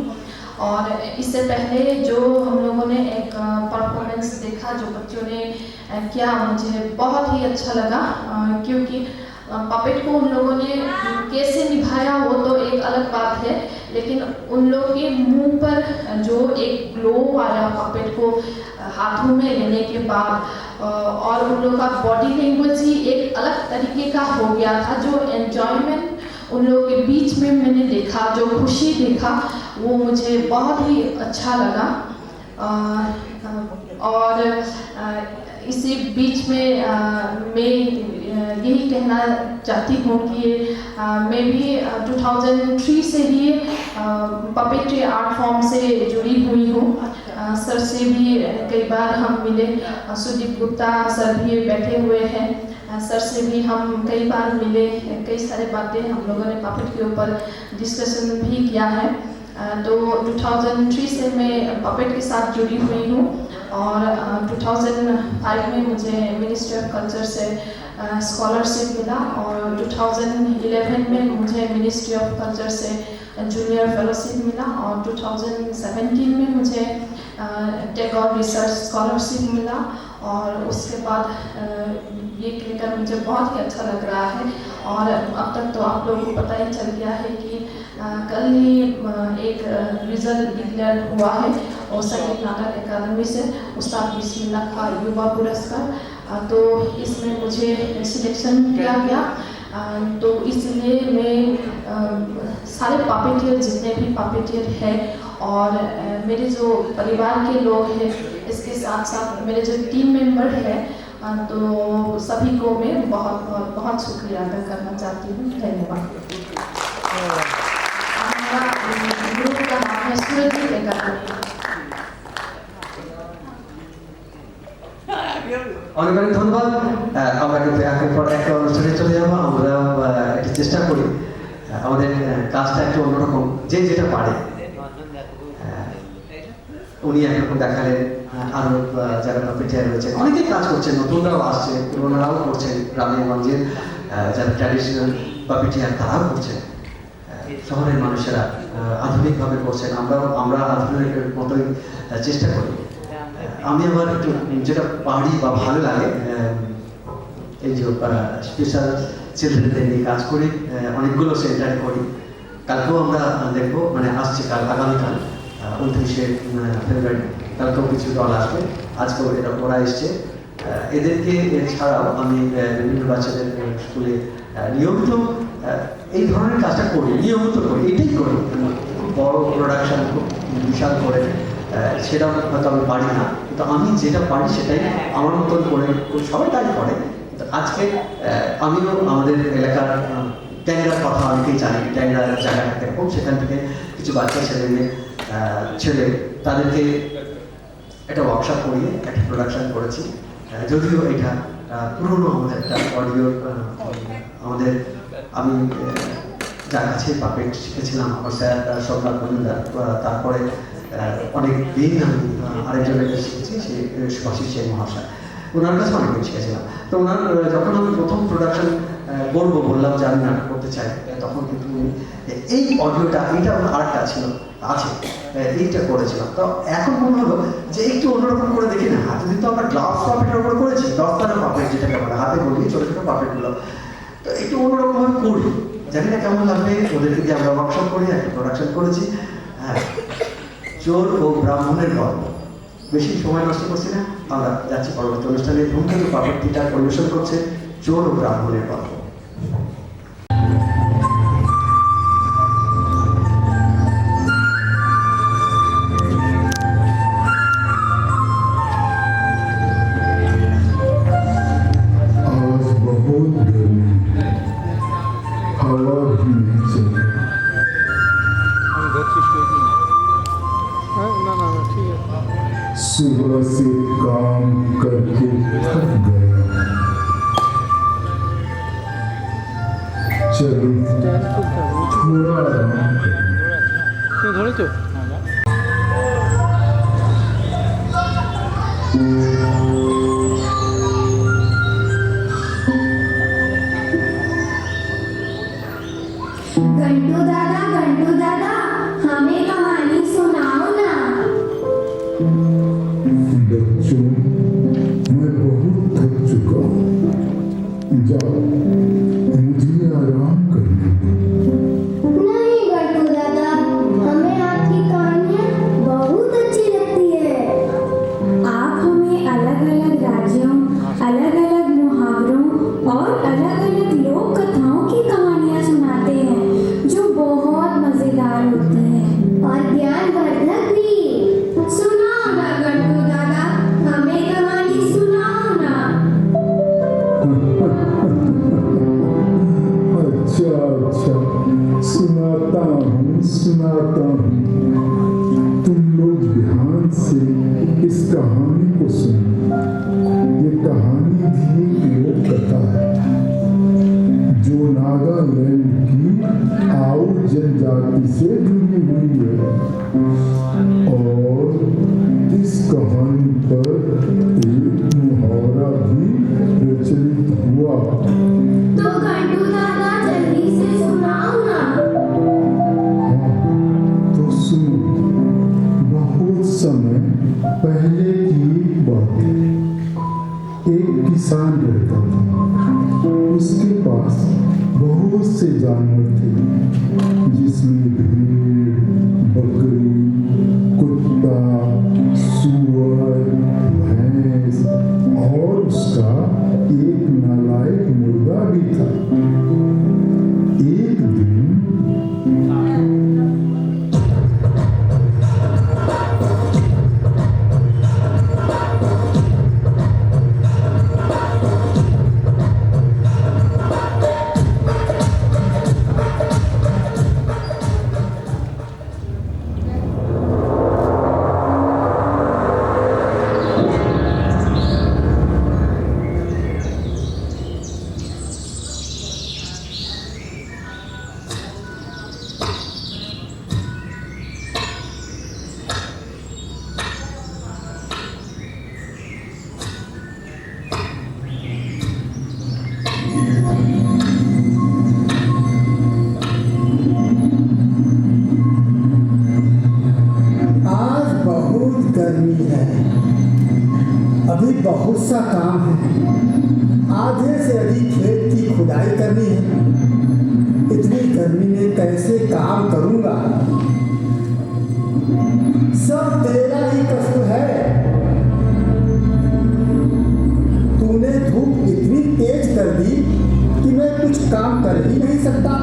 और इससे पहले जो हम लोगों ने एक परफॉर्मेंस देखा जो बच्चों ने किया, मुझे बहुत ही अच्छा लगा, क्योंकि पपेट को उन लोगों ने कैसे निभाया वो तो एक अलग बात है, लेकिन उन लोगों के मुंह पर जो एक ग्लो आया पपेट को हाथों में लेने के बाद, और उन लोगों का बॉडी लैंग्वेज ही एक अलग तरीके का हो गया था। जो एंजॉयमेंट उन लोगों के बीच में मैंने देखा, जो खुशी देखा, वो मुझे बहुत ही अच्छा लगा। और इसी बीच में मैं यही कहना चाहती हूँ कि मैं भी 2003 से ही पपेट्री आर्ट फॉर्म से जुड़ी हुई हूँ। सर से भी कई बार हम मिले, सुदीप गुप्ता सर भी बैठे हुए हैं, सर से भी हम कई बार मिले, कई सारे बातें हम लोगों ने पपेट के ऊपर डिस्कशन भी किया है। तो 2003 से मैं पपेट के साथ जुड़ी हुई हूँ और 2005 में मुझे मिनिस्ट्री ऑफ कल्चर से स्कॉलरशिप मिला और 2011 में मुझे मिनिस्ट्री ऑफ कल्चर से जूनियर फेलोशिप मिला और 2017 में मुझे टैगोर रिसर्च स्कॉलरशिप मिला और उसके बाद ये कहकर मुझे बहुत ही अच्छा लग रहा है। और अब तक तो आप लोगों को पता ही चल गया है कि कल ही एक रिजल्ट डिक्लेयर हुआ है और संगीत नाटक अकादमी से उस्ताद बिस्मिल्लाह का युवा पुरस्कार। तो इसमें मुझे सिलेक्शन किया गया। तो इसलिए मैं सारे पपेटियर जितने भी पपेटियर हैं और मेरे जो परिवार के लोग हैं, इसके साथ साथ मेरे जो टीम मेंबर हैं, तो सभी को मैं बहुत बहुत बहुत शुक्रिया अदा करना चाहती हूँ। धन्यवाद। हमारा ग्रुप का नाम है सूरज एकाडमी। অনেক অনেক ধন্যবাদ। আমরা কিন্তু একের পর এক অনুষ্ঠানে চলে যাবো। আমরা একটু চেষ্টা করি আমাদের কাজটা একটু অন্যরকম, যে যেটা পারে। উনি একরকম দেখালেন, আরো যারা পাপেটিয়ার রয়েছেন অনেকেই কাজ করছেন, নতুনরাও আসছে, পুরোনারাও করছেন, গ্রামের গঞ্জের যারা ট্র্যাডিশনাল পাপেটিয়ার তারাও করছেন, শহরের মানুষেরা আধুনিকভাবে করছেন, আমরা আধুনিকের মতোই চেষ্টা করি। আমি আবার একটু যেটা পারি বা ভালো লাগে, এই যে স্পেশাল চিলড্রেনদের নিয়ে কাজ করি, অনেকগুলো সেন্টার করি। কালকেও আমরা দেখবো, মানে আসছে কাল, আগামীকাল 29শে ফেব্রুয়ারি, কালকেও কিছু দল আসবে, আজকেও ওরা এসছে। এদেরকে ছাড়াও আমি বিভিন্ন বাচ্চাদের স্কুলে নিয়মিত এই ধরনের কাজটা করি, নিয়মিত করি, এটাই করি। খুব বড় প্রোডাকশন, খুব বিশাল করে সেটা হয়তো আমি পারি না, কিন্তু আমি যেটা পারি সেটাই আমার মতন করে, সবাই তাই করে। আজকে আমিও আমাদের এলাকার ট্যাংরার কথা অনেকেই জানি, ট্যাংরা জায়গাটা কিরকম, সেখান থেকে কিছু বাচ্চা ছেলে তাদেরকে একটা ওয়ার্কশপ করিয়ে একটা প্রোডাকশন করেছি। যদিও এটা পুরোনো আমাদের একটা অডিও, আমাদের আমি যার কাছে পাপেট শিখেছিলাম আমার স্যার সরকার মজুমদার, তারপরে অনেক দিন আমি আরেকজনের কাছে শিখেছি, সে সুভাষিস সেন মহাশয়, ওনার কাছে অনেকদিন শিখেছিলাম। তো ওনার যখন আমি প্রথম প্রোডাকশন করবো বললাম যে আমি নাটক করতে চাই, তখন কিন্তু এই অডিওটা, এইটা আরেকটা ছিল আছে, এইটা করেছিলাম। তো এখন মনে হলো যে একটু অন্যরকম করে দেখি না, এতদিন তো আমরা গ্লাস পাপেটের ওপর করেছি, 10টার পাপেট যেটাকে আমরা হাতে বলি, ছোটো ছোটো পাপেটগুলো, তো একটু অন্যরকমভাবে করি, জানি না কেমন লাগবে। ওদেরকে দিয়ে আমরা ওয়ার্কশপ করি, একটা প্রোডাকশন করেছি। হ্যাঁ, চোর ও ব্রাহ্মণের গল্প। বেশি সময় নষ্ট করছি না, আমরা যাচ্ছি পরবর্তী অনুষ্ঠানে। ধূমকেতু পাপেট থিয়েটার পরিবেশন করছে চোর ও ব্রাহ্মণের গল্প। सुबह से काम करके थक गया, चलो थोड़ा आराम करें। घंटू दादा, हमें कहानी सुनाओ ना। बच्चों, मैं बहुत थक चुका हूँ, जाओ मुझे आराम करने दो। नहीं घंटू दादा, हमें आपकी कहानियाँ बहुत अच्छी लगती है। आप हमें अलग अलग राज्यों, अलग अलग मुहावरों और अलग अलग लोक कथाओं की कहानियाँ सुनाते हैं, जो बहुत मजेदार होती हैं और ज्ञानवर्धक भी। सुनाओ ना घंटू दादा, हमें कहानी सुनाओ ना। कहानी को सुन। ये कहानी भी एक लोक कथा है जो नागालैंड की आओ जनजाति से जुड़ी हुई है। और इस कहानी पर एक मुहावरा भी प्रचलित हुआ। तो घंटू दादा जल्दी से सुनाओ ना। हाँ, तो सुनो। बहुत समय पहले की बात है। एक किसान रहता था। उसके पास बहुत से जानवर थे, जिसमें भेड़, बकरी, कुत्ता, सूअर, भैंस और उसका एक नालायक मुर्गा भी था। एक दिन गर्मी है, अभी बहुत सा काम है। आधे से अधिक खेत की खुदाई करनी है। इतनी गर्मी में कैसे काम करूंगा? सब तेरा ही कष्ट है। तूने धूप इतनी तेज कर दी कि मैं कुछ काम कर ही नहीं सकता।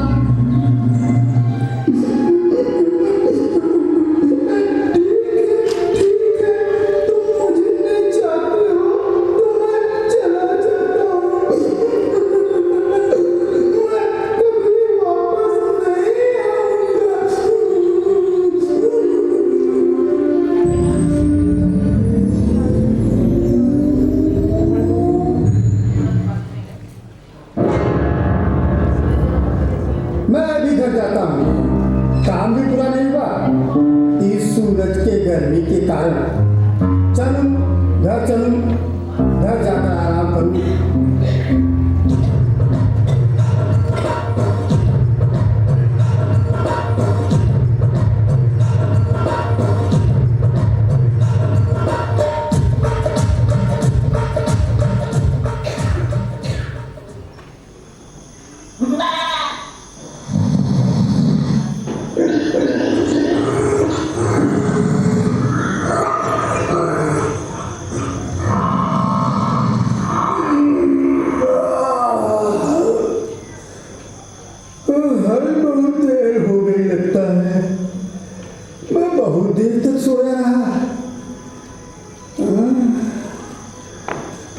काम भी पूरा नहीं हुआ इस सूरज के गर्मी के कारण। चलूं घर चलूं, घर जाकर आराम करूं।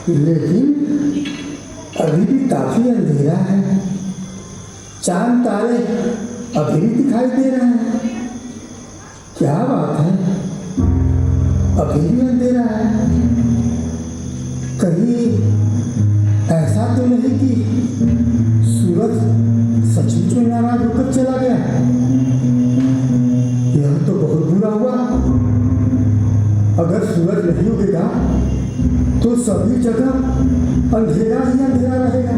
लेकिन अभी भी काफी अंधेरा है। चांद तारे अभी भी दिखाई दे रहे हैं। क्या बात है, अभी भी अंधेरा है। कहीं ऐसा तो नहीं कि सूरज सचमुच में नाराज होकर चला गया? यह तो बहुत बुरा हुआ। अगर सूरज नहीं उगेगा तो सभी जगह अंधेरा ही अंधेरा रहेगा,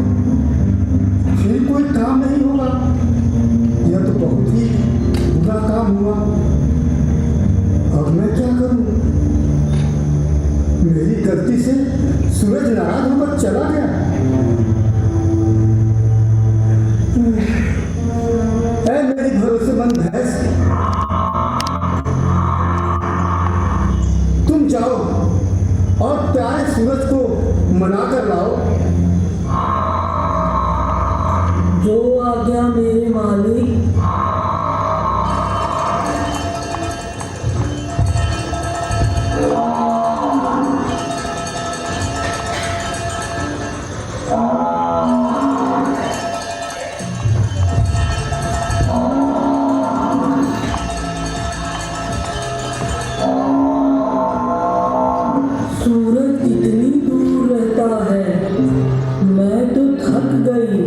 फिर कोई काम नहीं होगा। यह तो बहुत ही बुरा काम हुआ। अब मैं क्या करूं? मेरी गलती से सूरज नाराज होकर चला गया। ऐ मेरी भरोसेमंद भैंस, तुम जाओ और प्यारे सूरज को मना कर लाओ। जो आज्ञा मेरे मालिक। सूरज इतनी दूर रहता है, मैं तो थक गई।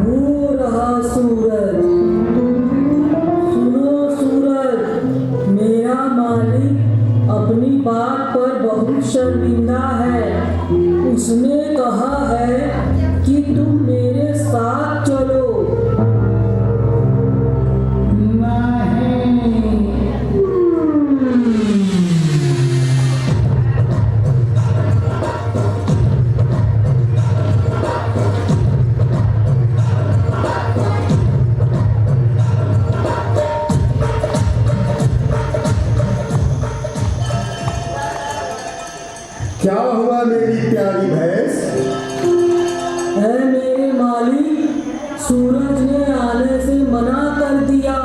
वो रहा सूरज। सुनो सूरज, मेरा मालिक अपनी बात पर बहुत शर्मिंदा है। उसने कहा है कि तुम मेरे साथ चलो। क्या हुआ मेरी प्यारी भैंस? है मेरे मालिक, सूरज ने आने से मना कर दिया।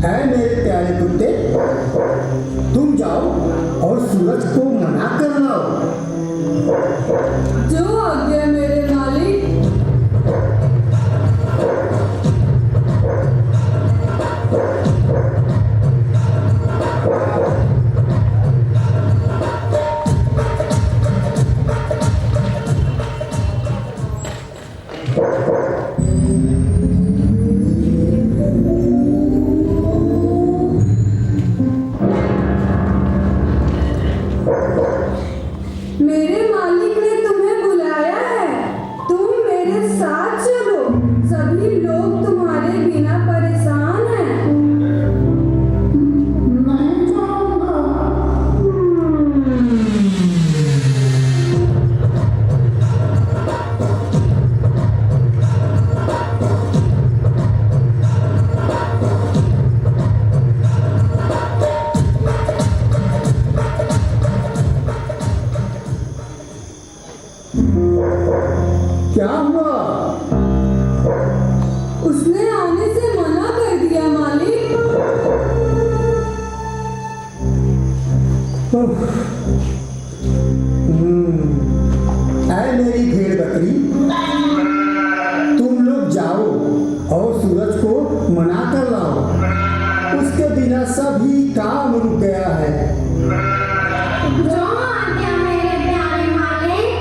है मेरे प्यारे कुत्ते, तुम जाओ और सूरज को मना कर लाओ। जो आज्ञा मेरे मालिक। मेरे मालिक ने तुम्हें बुलाया है, तुम मेरे साथ चलो। सभी लोग तुम्हारे बिना परेशान हैं। नहीं जाऊंगा। क्या हुआ? उसने आने से मना कर दिया मालिक। ऐ मेरी भेड़ बकरी, तुम लोग जाओ और सूरज को मना कर लाओ। उसके बिना सभी काम रुक गया है। जो आज्ञा मेरे प्यारे मालिक।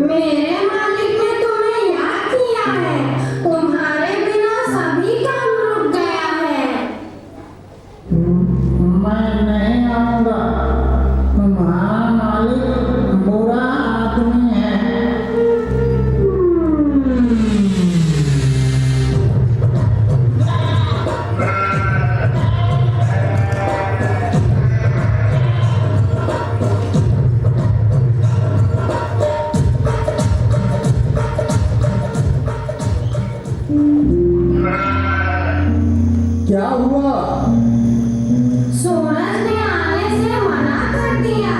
मेरे मालिक ने तुम्हें याद किया है, तुम्हारे बिना सभी काम रुक गया है। मैं नहीं आऊंगा। तुम्हारा मालिक बुरा आदमी है। क्या हुआ? सूरज ने आने से मना कर दिया,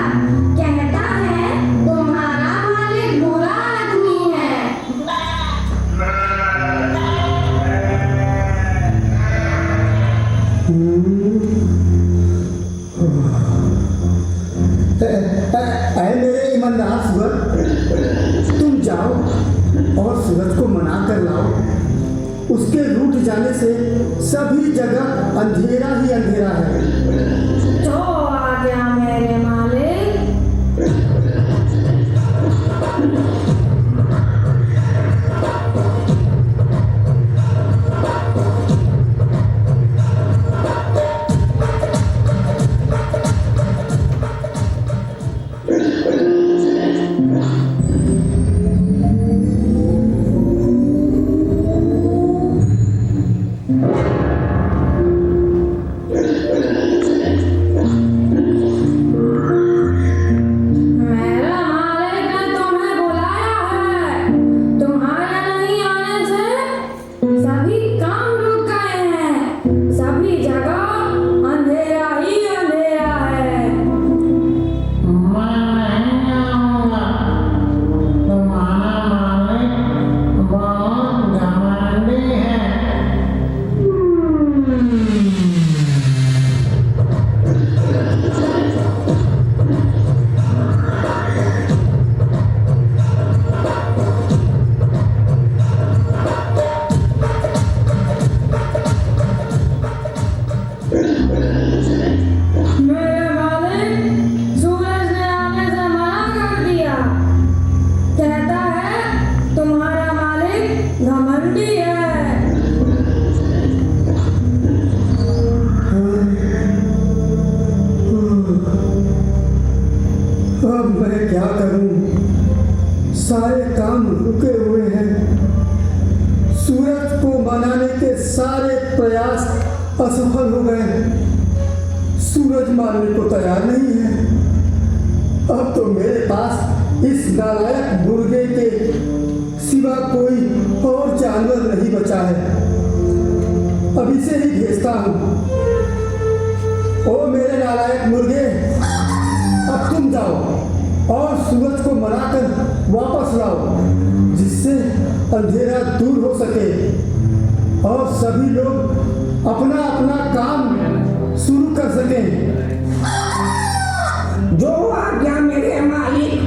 कहता है तुम्हारा मालिक बुरा आदमी है। ऐ मेरे ईमानदार सूरज, तुम जाओ और सूरज को मना कर लाओ। उसके रूठ जाने से सभी जगह अंधेरा ही अंधेरा है। जो आज्ञा मेरे मालिक। ठंडी है। अब मैं क्या करूं? सारे काम रुके हुए हैं। सूरज को मनाने के सारे प्रयास असफल हो गए। सूरज मानने को तैयार नहीं है। अब तो मेरे पास इस नालायक मुर्गे के सिवा कोई और जानवर नहीं बचा है। अब इसे ही भेजता हूँ। ओ मेरे नालायक मुर्गे, अब तुम जाओ और सूरज को मनाकर वापस लाओ, जिससे अंधेरा दूर हो सके और सभी लोग अपना अपना काम शुरू कर सकें। जो आज्ञा मेरे मालिक।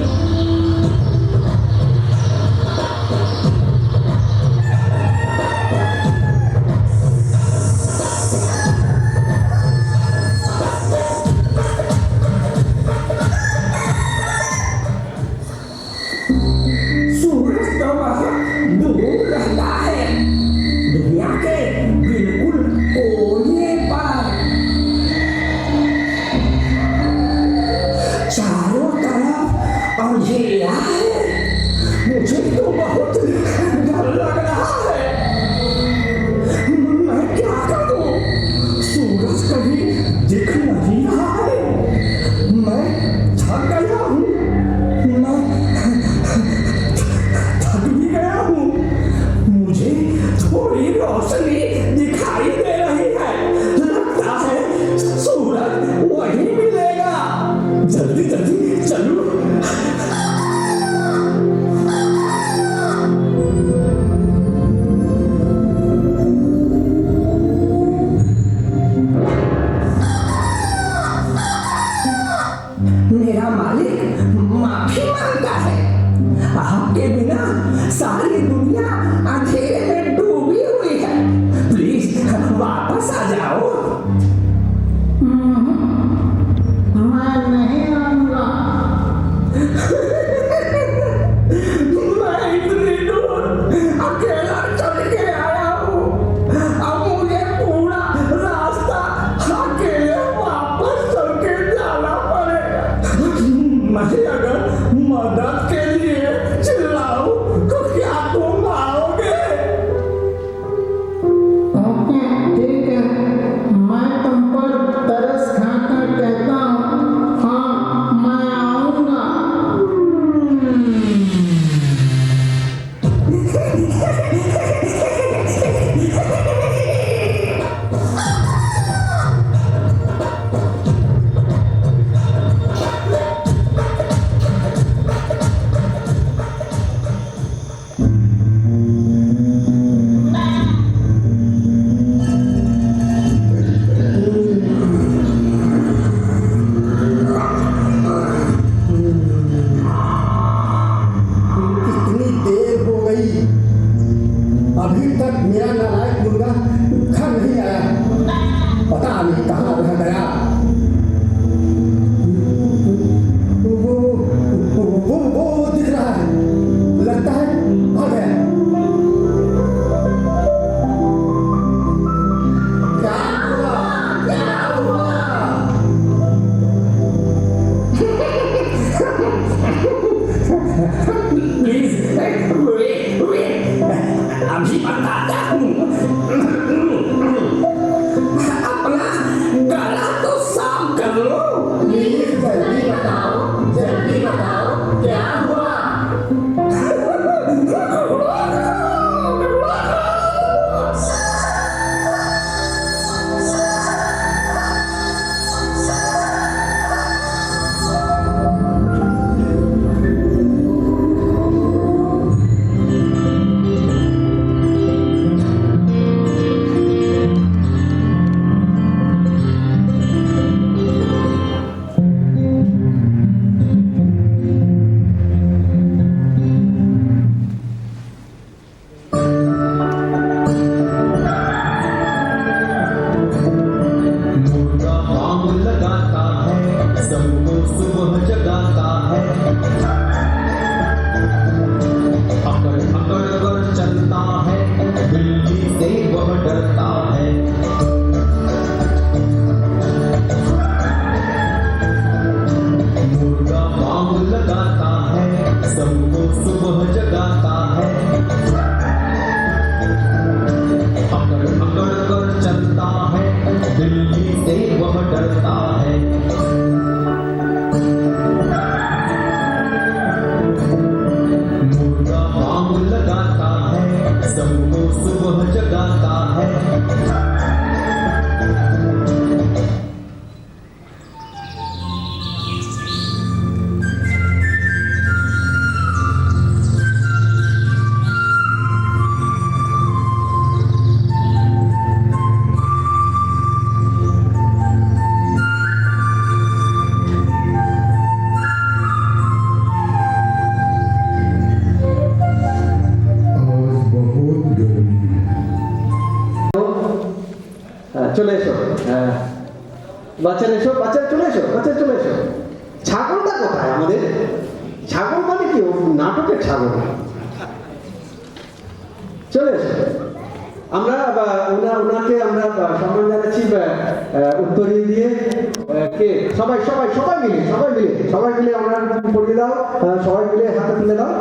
सूरज तो बहुत दूर रहता है, दुनिया के बिल्कुल कोने पर। चारों तरफ अंधेरा है। मुझे तो बहुत डर लग रहा है। मैं क्या करूं? सूरज कहीं दिख नहीं रहा है। मैं थक गया हूं। मैं थक भी गया हूं। मुझे थोड़ी रोशनी दिखाई दे रही है। लगता है सूरज वहीं मिलेगा। जल्दी जल्दी चलो। मेरा मालिक माफी मांगता है। आपके बिना सारी दुनिया अंधेरे में डूबी हुई है। प्लीज वापस आ जाओ। मैं नहीं आऊंगा। मैं इतनी दूर अकेला चल के आया हूँ। अब मुझे पूरा रास्ता अकेले वापस चल के जाना पड़ेगा। मैं अगर मदद के लिए चिल्लाऊं तो क्या तुम आओगे? বাচ্চারা এসো, বাচ্চারা চলে এসো, বাচ্চারা চলে এসো। ছাগলটা কোথায় আমাদের? ছাগল মানে কি? নাটকের ছাগল। চলে এসো। আমরা ওনাকে আমরা সম্মান জানাচ্ছি উত্তরীয় দিয়ে। কে? সবাই সবাই সবাই মিলে আমরা পড়িয়ে দাও, সবাই মিলে হাতে তুলে দাও।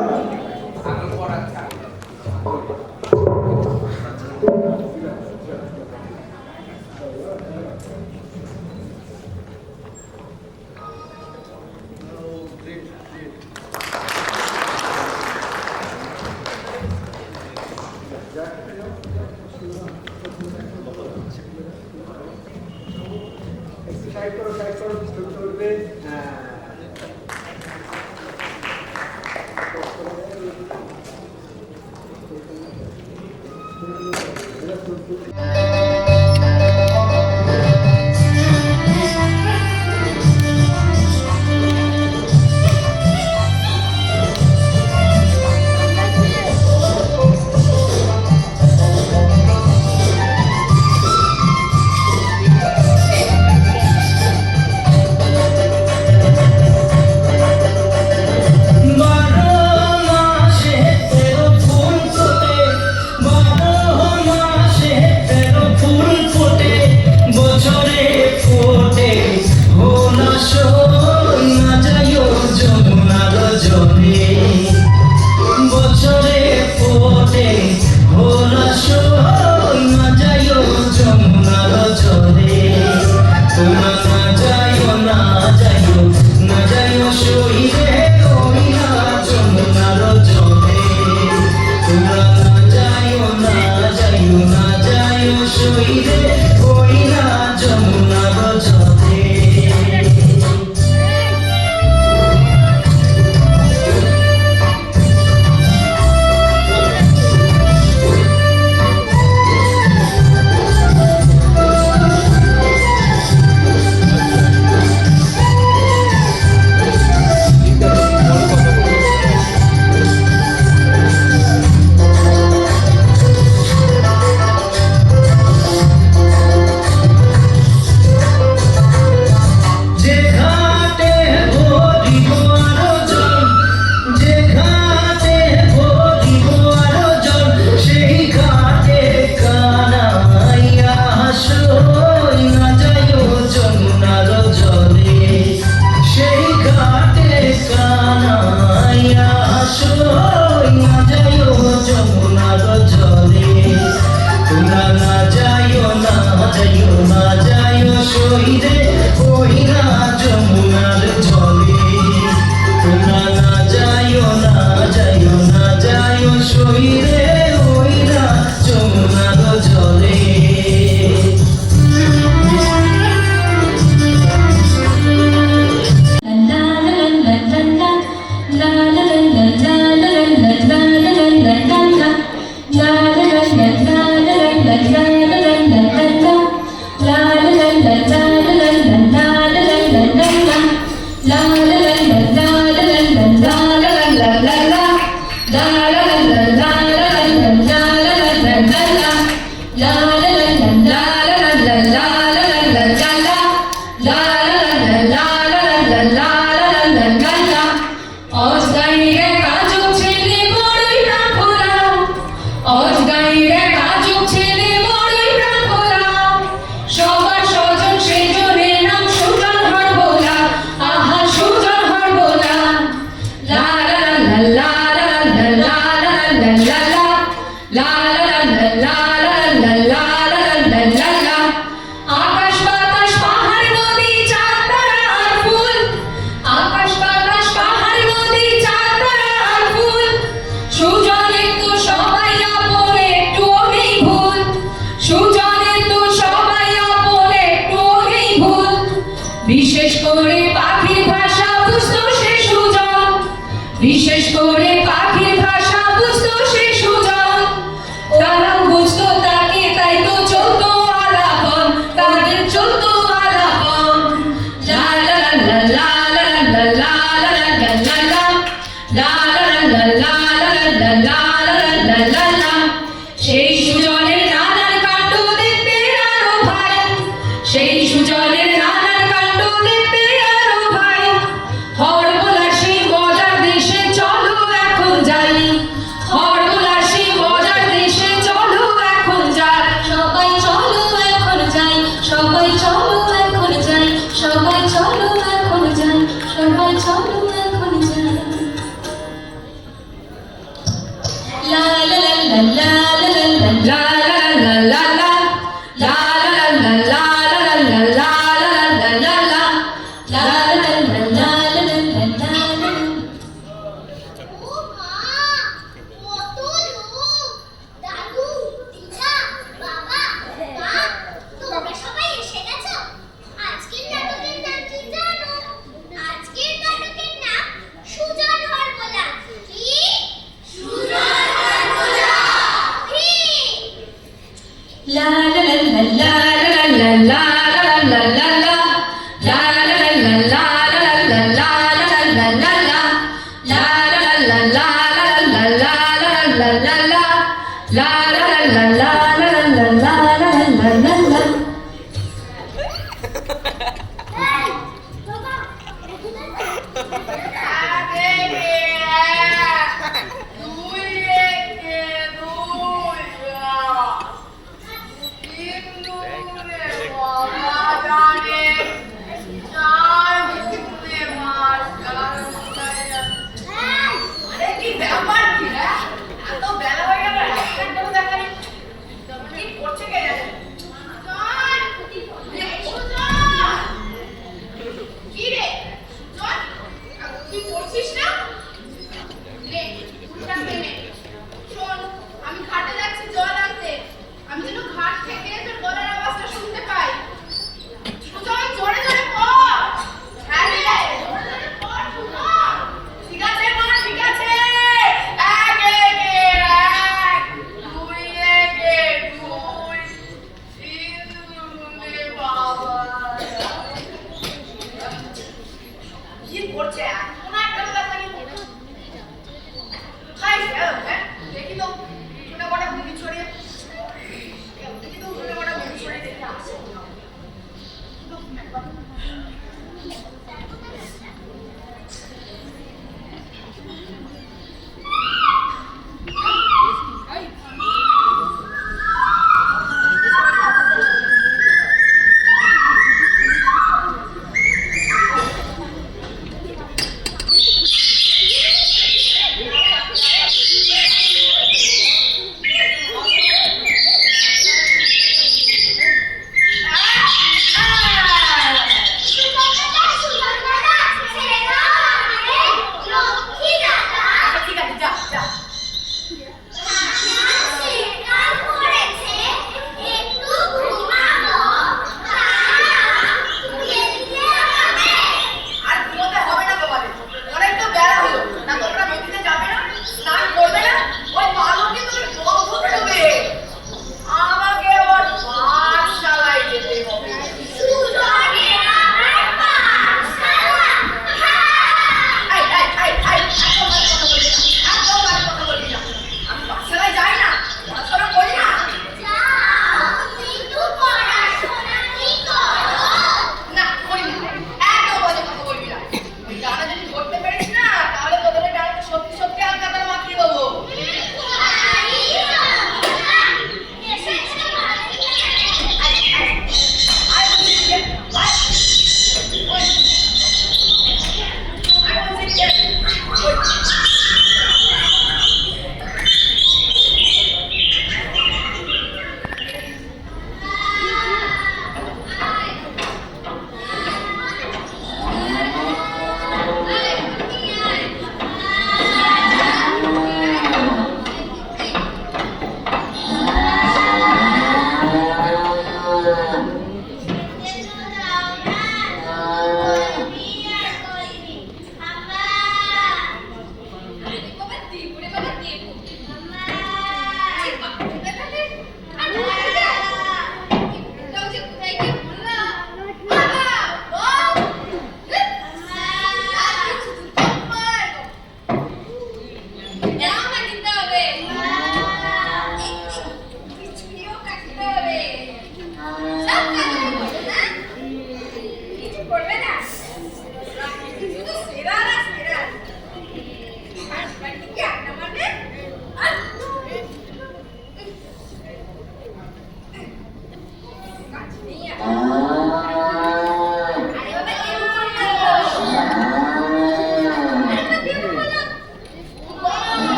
সেই লা লা লা লা লা লা লা লা।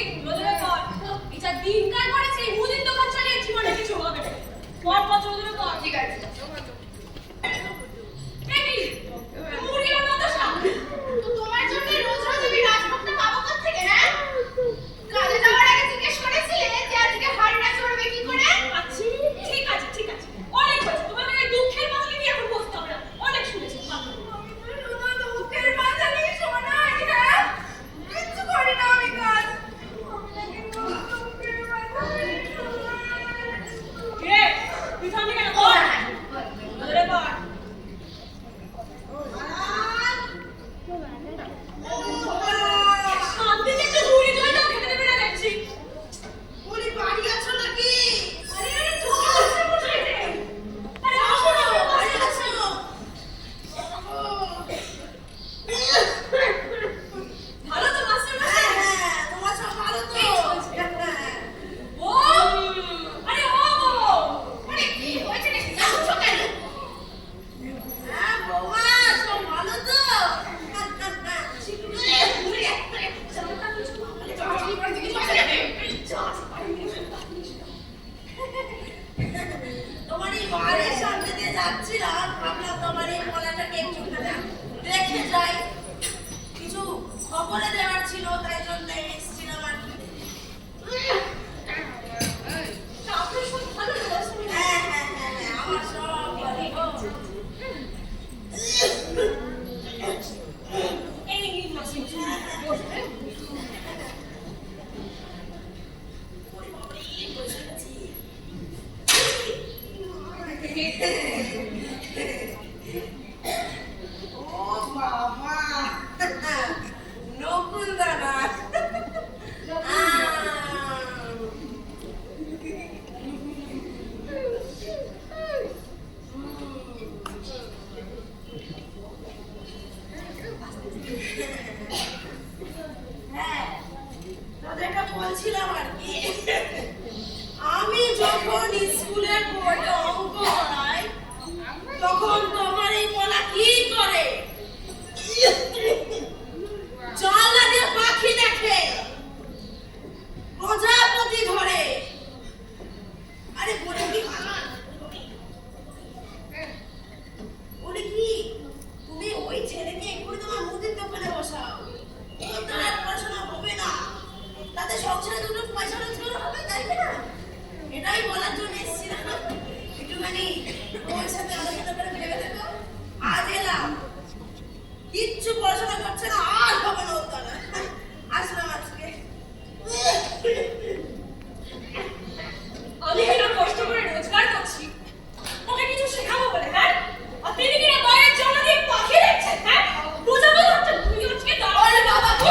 ঠিক রোদরে পর এটা দিনকাল পড়েছে মুদির দোকান চালিয়ে জীবনে কিছু হবে না পর পর রোদরে পর ঠিক আছে এই মুড়ির মতো সাপ তো তোমার জন্য রোজ রোজ আমি রাজভোগটা পাবো কোথা থেকে হ্যাঁ কাজে যাওয়ার আগে জিজ্ঞেস করেছিলে যে আজকে হাড়িটা চড়বে কি করে আচ্ছা ঠিক আছে অনেক হয়েছে তোমার এই দুঃখের মাঝে নিয়ে এখন বসতে হবে না অনেক শুনেছি দুঃখের মাঝে নিয়ে শোনা হ্যাঁ কিচ্ছু করি না আমি কাজ কে তুই সামনে কেন বল ধরে পড় শান্তি একটু ঘুরে চলে যাও খেতে দেবে না দেখছি বলি বাড়ি আছো নাকি আরে তুমি আসছে বসে আরে আসো না বাড়ি আছো ভালো তো মাস্টার মশাই হ্যাঁ তোমার সব ভালো তো ও আরে ও আরে কি হয়েছে নাকি যাচ্ছ কেন হ্যাঁ বাবা সব ভালো তো তোমার এই বাড়ির সামনে দিয়ে যাচ্ছিলাম ভাবলাম তোমার এই গলাটাকে একটু দেখে যাই কিছু খবরে দেওয়ার ছিল তাই জন্য এসেছিলাম আর কি আপনার সব ভালো হ্যাঁ আমার সব ভালো এই মাসি বসে ও বাবা নকুল দাদা হ্যাঁ তোদেরকে বলছিলাম আর কি আমি যখন স্কুলের বোর্ডে অঙ্ক করাই তখন তোমার এই বলা কি করে জানলা দিয়ে পাখি দেখে প্রজাপতি ধরে আরে বলে কি বলে কি তুমি ওই ছেলেকে এক্ষুনি তোমার মুদির দোকানে বসাও তার পড়াশোনা হবে না তাতে সংসারে দুটো পয়সা রোজগার হবে তাই না এটাই বলার জন্য এসেছিলাম একটুখানি ওর সাথে আলোচনা করে ভেবে দেখো আজ এলাম কিচ্ছু পড়াশোনা করছে না আর হবে না ওর দ্বারা আসলাম আজকে আমি কিনা কষ্ট করে রোজগার করছি ওকে কিছু শেখাবো বলে হ্যাঁ আর তিনি কিনা বাইরের জানলা দিয়ে পাখি দেখছেন হ্যাঁ বোঝাবো না তুমি আজকে দাঁড়ালে বাবা কি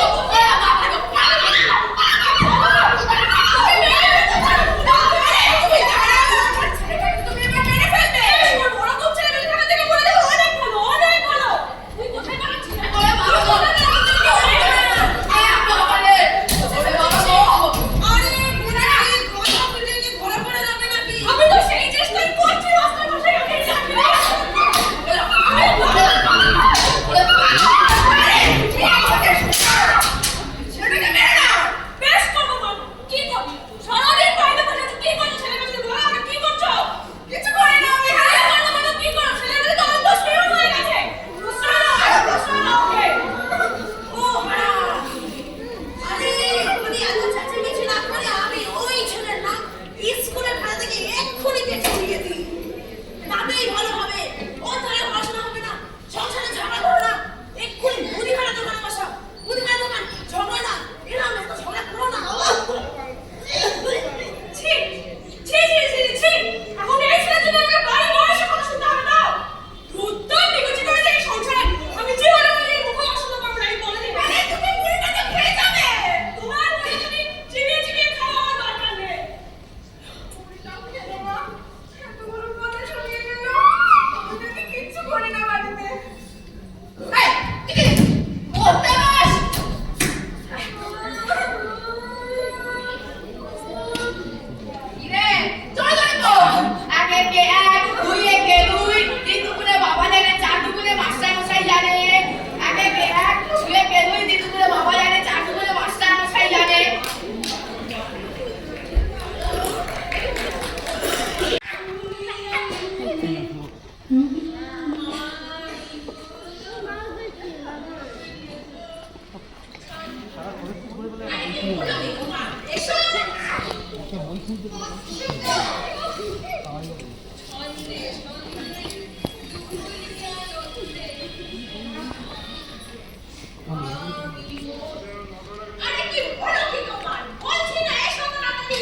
আরে কি বলো কি তোমার বলছি না এসো না তুমি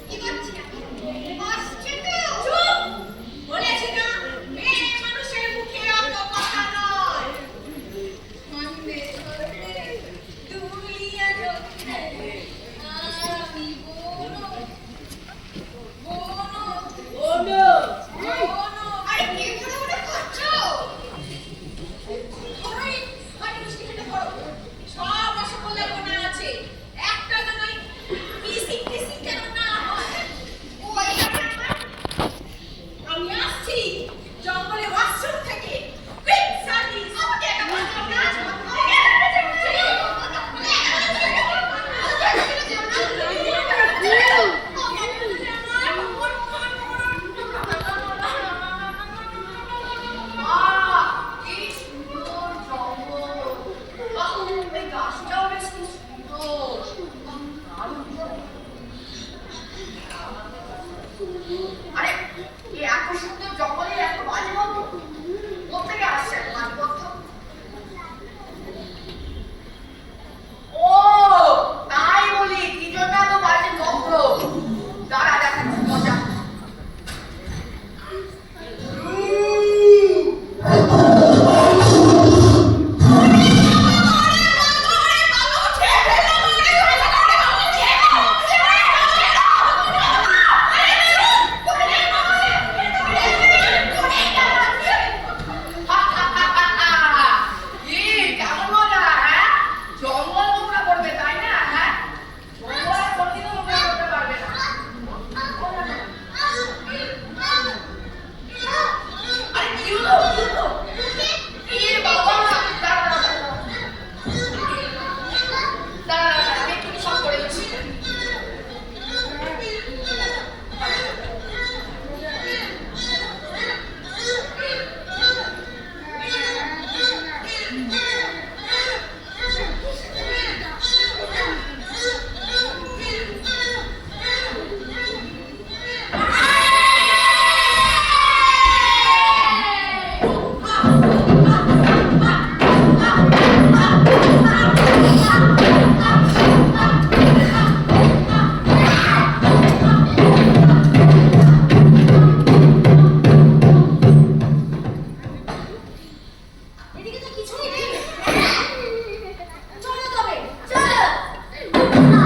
কি করছি আসছে তো চুপ বলেছি না মেয়ে মানুষের মুখে অত কথা নয় মন্দে দুনিয়া জগতে আমি বলো আরে কি বলে করছো ওই আরে মিষ্টি খেতে করো সব রসগোল্লা গোনা আছে একটা তো নয় পিসি কেন না হয় ওই আমি আসছি জঙ্গলে ওয়াশরুম থেকে কুইক সার্ভিস আমাকে একটা কথা কাজ আরে এই এত সুন্দর জঙ্গলে এত বাজে গন্ধ কোথেকে আসছে বাজে গন্ধ ও তাই বলি কি জন্য এত বাজে গন্ধ দাঁড়া দেখাচ্ছি মজা এদিকে তো কিছুই নেই চলো তবে চলো না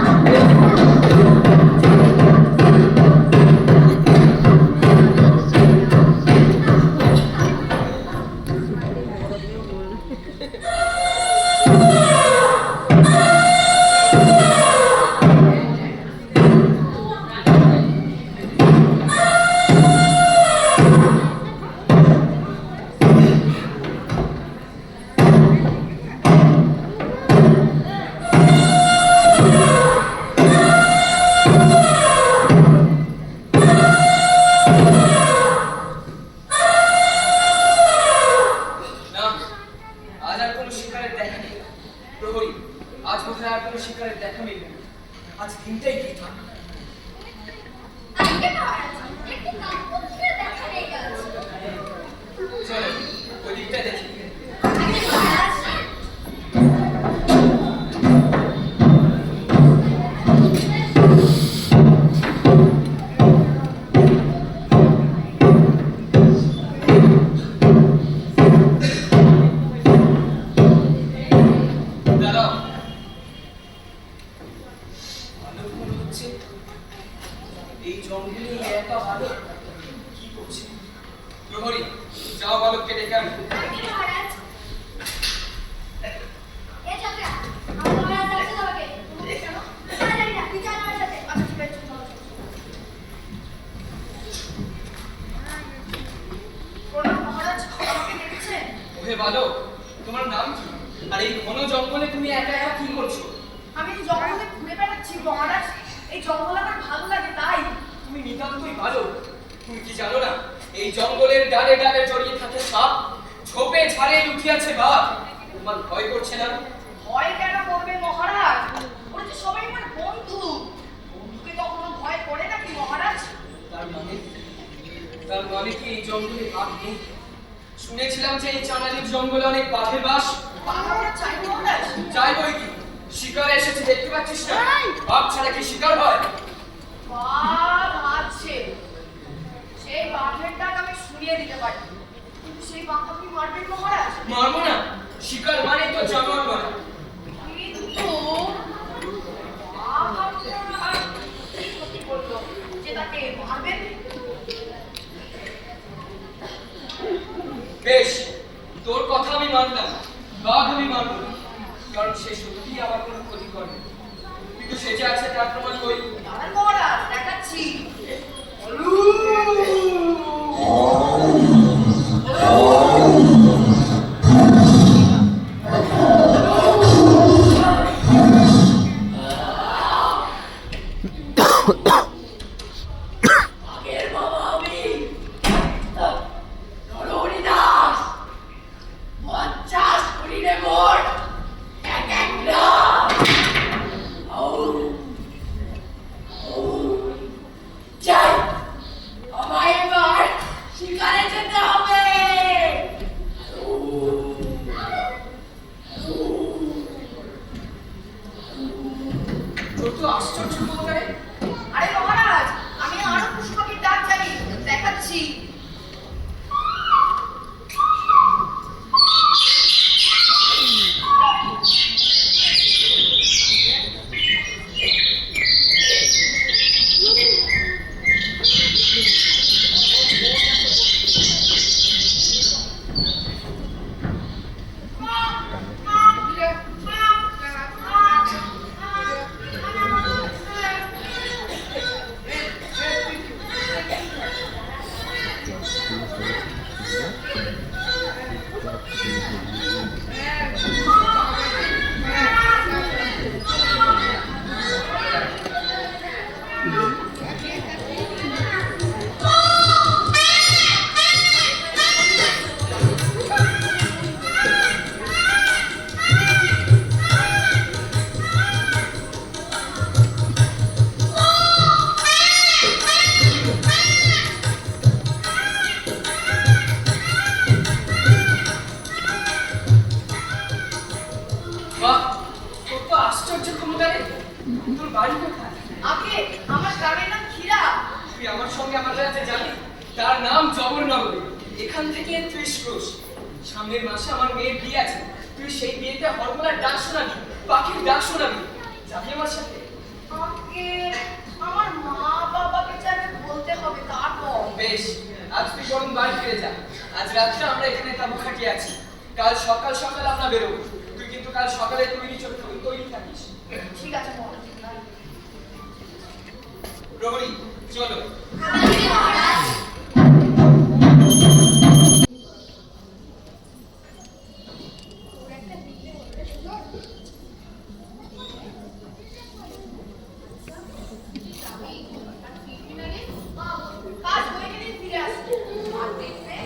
আজ আর কোনো শিকারের দেখা নেই প্রহরী আজ বোধহয় আর কোনো শিকারের দেখা মিলবে না আজ দিনটাই কি থাকে আজকে মহারাজ একটি কাকপক্ষীর দেখা নেই আজ চলো ওই দিকটা দেখি আগে মহারাজ দাঁড়াও ভালুক মনে হচ্ছে এই জঙ্গলে একা ভালুক কি করছে প্রহরী যাও ভালুককে ডেকে আনো আগে মহারাজ এ চক্রা আমার মহারাজ আছে তোমাকে তুমি কেন জানি না তুই জানো আমার সাথে আচ্ছা ঠিক আছে চলো প্রণাম মহারাজ আমাকে দেখছেন ওহে বালক তোমার নাম কি আর এই ঘন জঙ্গলে তুমি একা একা কি করছো আমি এই জঙ্গলে ঘুরে বেড়াচ্ছি মহারাজ এই জঙ্গল আমার ভালো লাগে তাই তুমি নিতান্তই ভালো তুমি কি জানো না এই জঙ্গলের ডালে ডালে জড়িয়ে থাকে সাপ ঝোপে ঝাড়ে লুকিয়েছে বাঘ তোমার ভয় করছে না ভয় কেন করবে মহারাজ ওরা তো সবাই আমার তার মানে কি এই জঙ্গলে বাঘ নেই? শুনেছিলাম যে এই চানালির জঙ্গলে অনেক বাঘের বাস। চাইবই কি, শিকার এসেছে দেখতে পাচ্ছিস না? বাঘ ছাড়া কি শিকার হয়? বাঘ আছে, সেই বাঘের ডাক আমি শুনিয়ে দিতে পারি, কিন্তু সেই বাঘ আপনি মারবেন মহারাজ? মারবো না, শিকার মানে তো জানোয়ার মারা। কিন্তু বাঘ আপনার কি ক্ষতি করলো যে তাকে মারবেন? বেশ, তোর কথা আমি মানলাম, বাঘ আমি মানব না, কারণ সে সত্যি আমার কোনো ক্ষতি করে, কিন্তু সে যে আছে তার প্রমাণ কই? দাঁড়ান মহারাজ, দেখাচ্ছি। আরে মহারাজ, আমি আরো পশু পাখির ডাক জানি, দেখাচ্ছি। বাহ, তোর তো আশ্চর্য ক্ষমতা রে। তোর বাড়ি কোথায়? আগে আমার গ্রামের নাম ক্ষীরা। তুই আমার সঙ্গে আমার কাছে যাবি? তার নাম জবরনগরী। এখান থেকে 30 ক্রোশ। সামনের মাসে আমার মেয়ের বিয়ে আছে, তুই সেই বিয়েতে হরমোনার ডাক শোনাবি, পাখির ডাক শোনাবি। যাবি আমার সাথে? আগে আমার মা বাবাকে যাবে বলতে হবে, তারপর। বেশ, আজ তুই বরং বাড়ি ফিরে যা। আজ রাত্রে আমরা এখানে তাবু খাটিয়ে আছি, কাল সকাল সকাল আমরা বেরোবো। তুই কিন্তু কাল সকালে তৈরি থাকিস। ঠিক আছে মহারাজ। প্রহরী, চলো। কাজ হয়ে গেলে ফিরে আসবো, আর দেখবে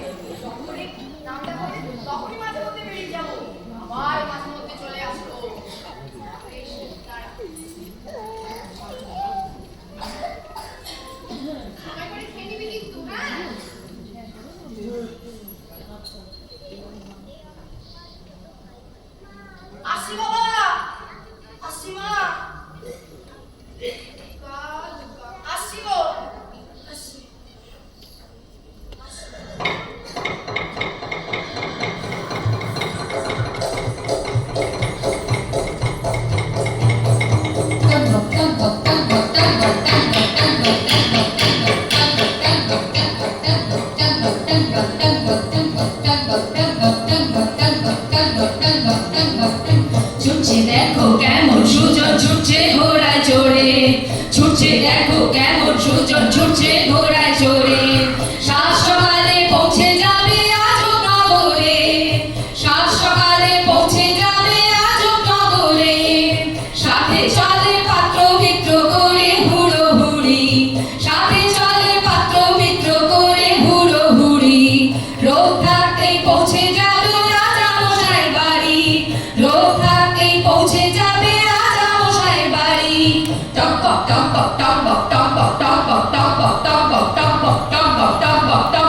যখনই নামটা হবে তখনই মাঝে মধ্যে বেরিয়ে যাবো, আবার মাঝে মধ্যে চলে আসবো। বেশ, দাঁড়া। সময় করে খেয়ে নিবি কিন্তু, হ্যাঁ? আসি বাবা, আসি মা, আসি গো, আসি। ছুটছে দেখো কেমন সুজন ছুটছে ঘোড়ায় চড়ে, ছুটছে দেখো কেমন সুজন ছুটছে ঘোড়ায় চড়ে। সাত সকালে পৌঁছে যাবে আজব নগরে, সাত সকালে পৌঁছে যাবে আজব নগরে। সাথে চলে পাত্র মিত্র করে হুড়ো হুড়ি, সাথে চলে পাত্র মিত্র করে হুড়ো হুড়ি। রোগ থাকতেই পৌঁছে যাবে রাজা মশাই বাড়ি, রোগ থাকতেই পৌঁছে যাবে রাজা মশাই বাড়ি। টক টক টক টক টক টক টক টক টক টক টক টক টক টক টক টক টক টক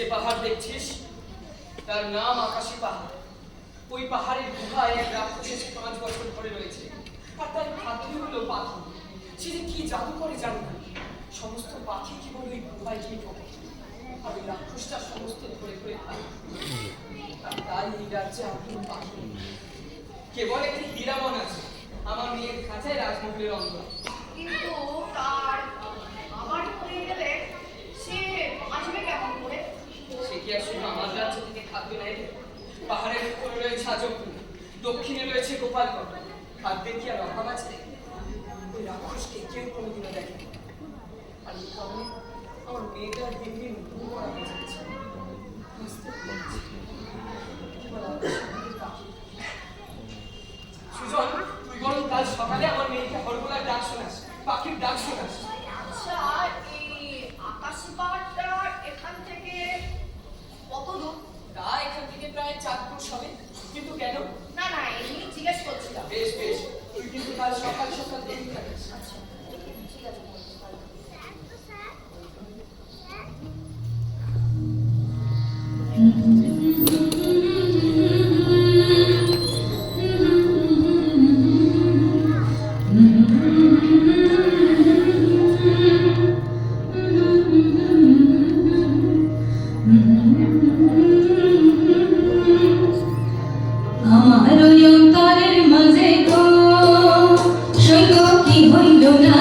যে পাহাড় দেখছিস তার নাম আকাশী পাহাড়। ওই পাহাড়ের গুহায় এক রাক্ষস এসে 5 বছর ধরে রয়েছে, আর তার খাদ্য হলো পাখি। সে যে কি জাদু করে জানি না, সমস্ত পাখি কি বলে ওই গুহায় গিয়ে ঢোকে, আর ওই রাক্ষসটা সমস্ত ধরে ধরে খায়। আর তাই এই রাজ্যে আমি পাখি নেই। কেবল একটি হীরামন আছে আমার মেয়ের খাঁচায় রাজমহলের অঙ্গ। কিন্তু তার আবার হয়ে গেলে সে আসবে কেমন করে? সে কি আর শুধু আমার রাজ্য থেকে খাদ্য নেয়? পাহাড়ের উপরে রয়েছে আজবপুর, দক্ষিণে রয়েছে গোপালগড়। খাদ্যের কি আর অভাব আছে? ওই রাক্ষসকে কেউ কোনোদিনও দেখেনি। আর এই কারণে আমার মেয়েটা দিন দিন ভুল করা হয়ে যাচ্ছে। বুঝতে পারছি কেবল আকাশের পাখি। সুজন, তুই বরং কাল সকালে আমার মেয়েকে হরগোলার ডাক শোনাস, পাখির ডাক শোনাস। আচ্ছা, এই আকাশী পাহাড়টা এখান থেকে কত দূর? তা এখান থেকে প্রায় 4 ক্রোশ হবে। কিন্তু কেন? না না, এমনি জিজ্ঞেস করছিলাম। বেশ বেশ, তুই কিন্তু কাল সকাল সকাল তৈরি থাকিস। আচ্ছা ঠিক আছে। আমার অন্তরের মাঝে গো সৈকত কি হইল না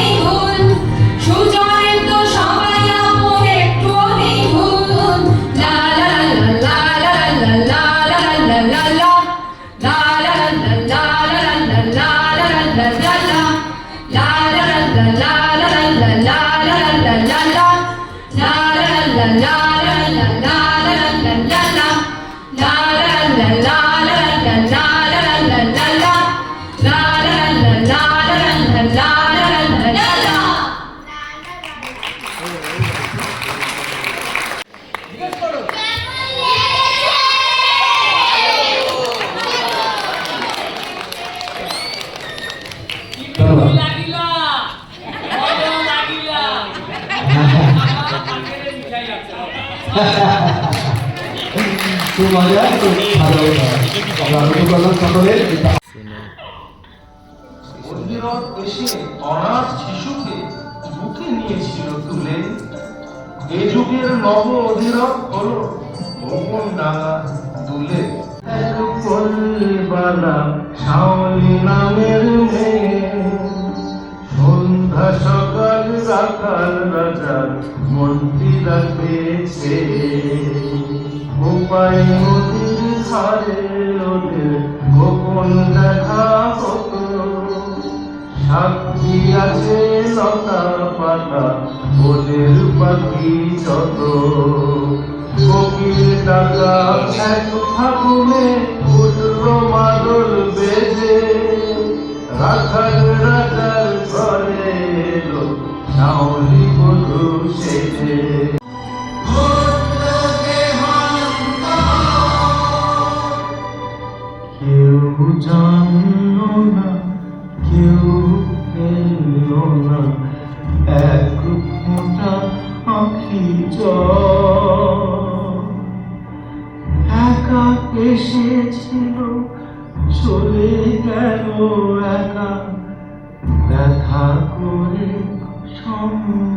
খুব মজা, খুব ভালো। আমরা আনন্দ করলাম সকলে। অধিরথ এসে অনাথ শিশুকে বুকে নিয়েছিল তুলে। এ যুগের নব অধিরথ হলো ভুবন ডাঙা দুলে। এক পল্লীবালা শাওলি নামের মেয়ে, সন্ধ্যা সকাল রাখাল রাজার মন্ত্রী রাখেছে। কোপাই নদীর ধারে ওদের গোপন দেখা হতো। সাক্ষী আছে লতা পাতা ওদের পাখি যত। কোকিল ডাকা এক ফাগুনে উঠল মাদল বেজে। রাখাল রাজার ঘরে এলো শাওলি বধূ সেজে। কেউ জানলো না, কেউ এলো না, এক ফোঁটা আঁখি জল। একা এসেছিল, চলে গেল একা, দেখা করে সঙ্গ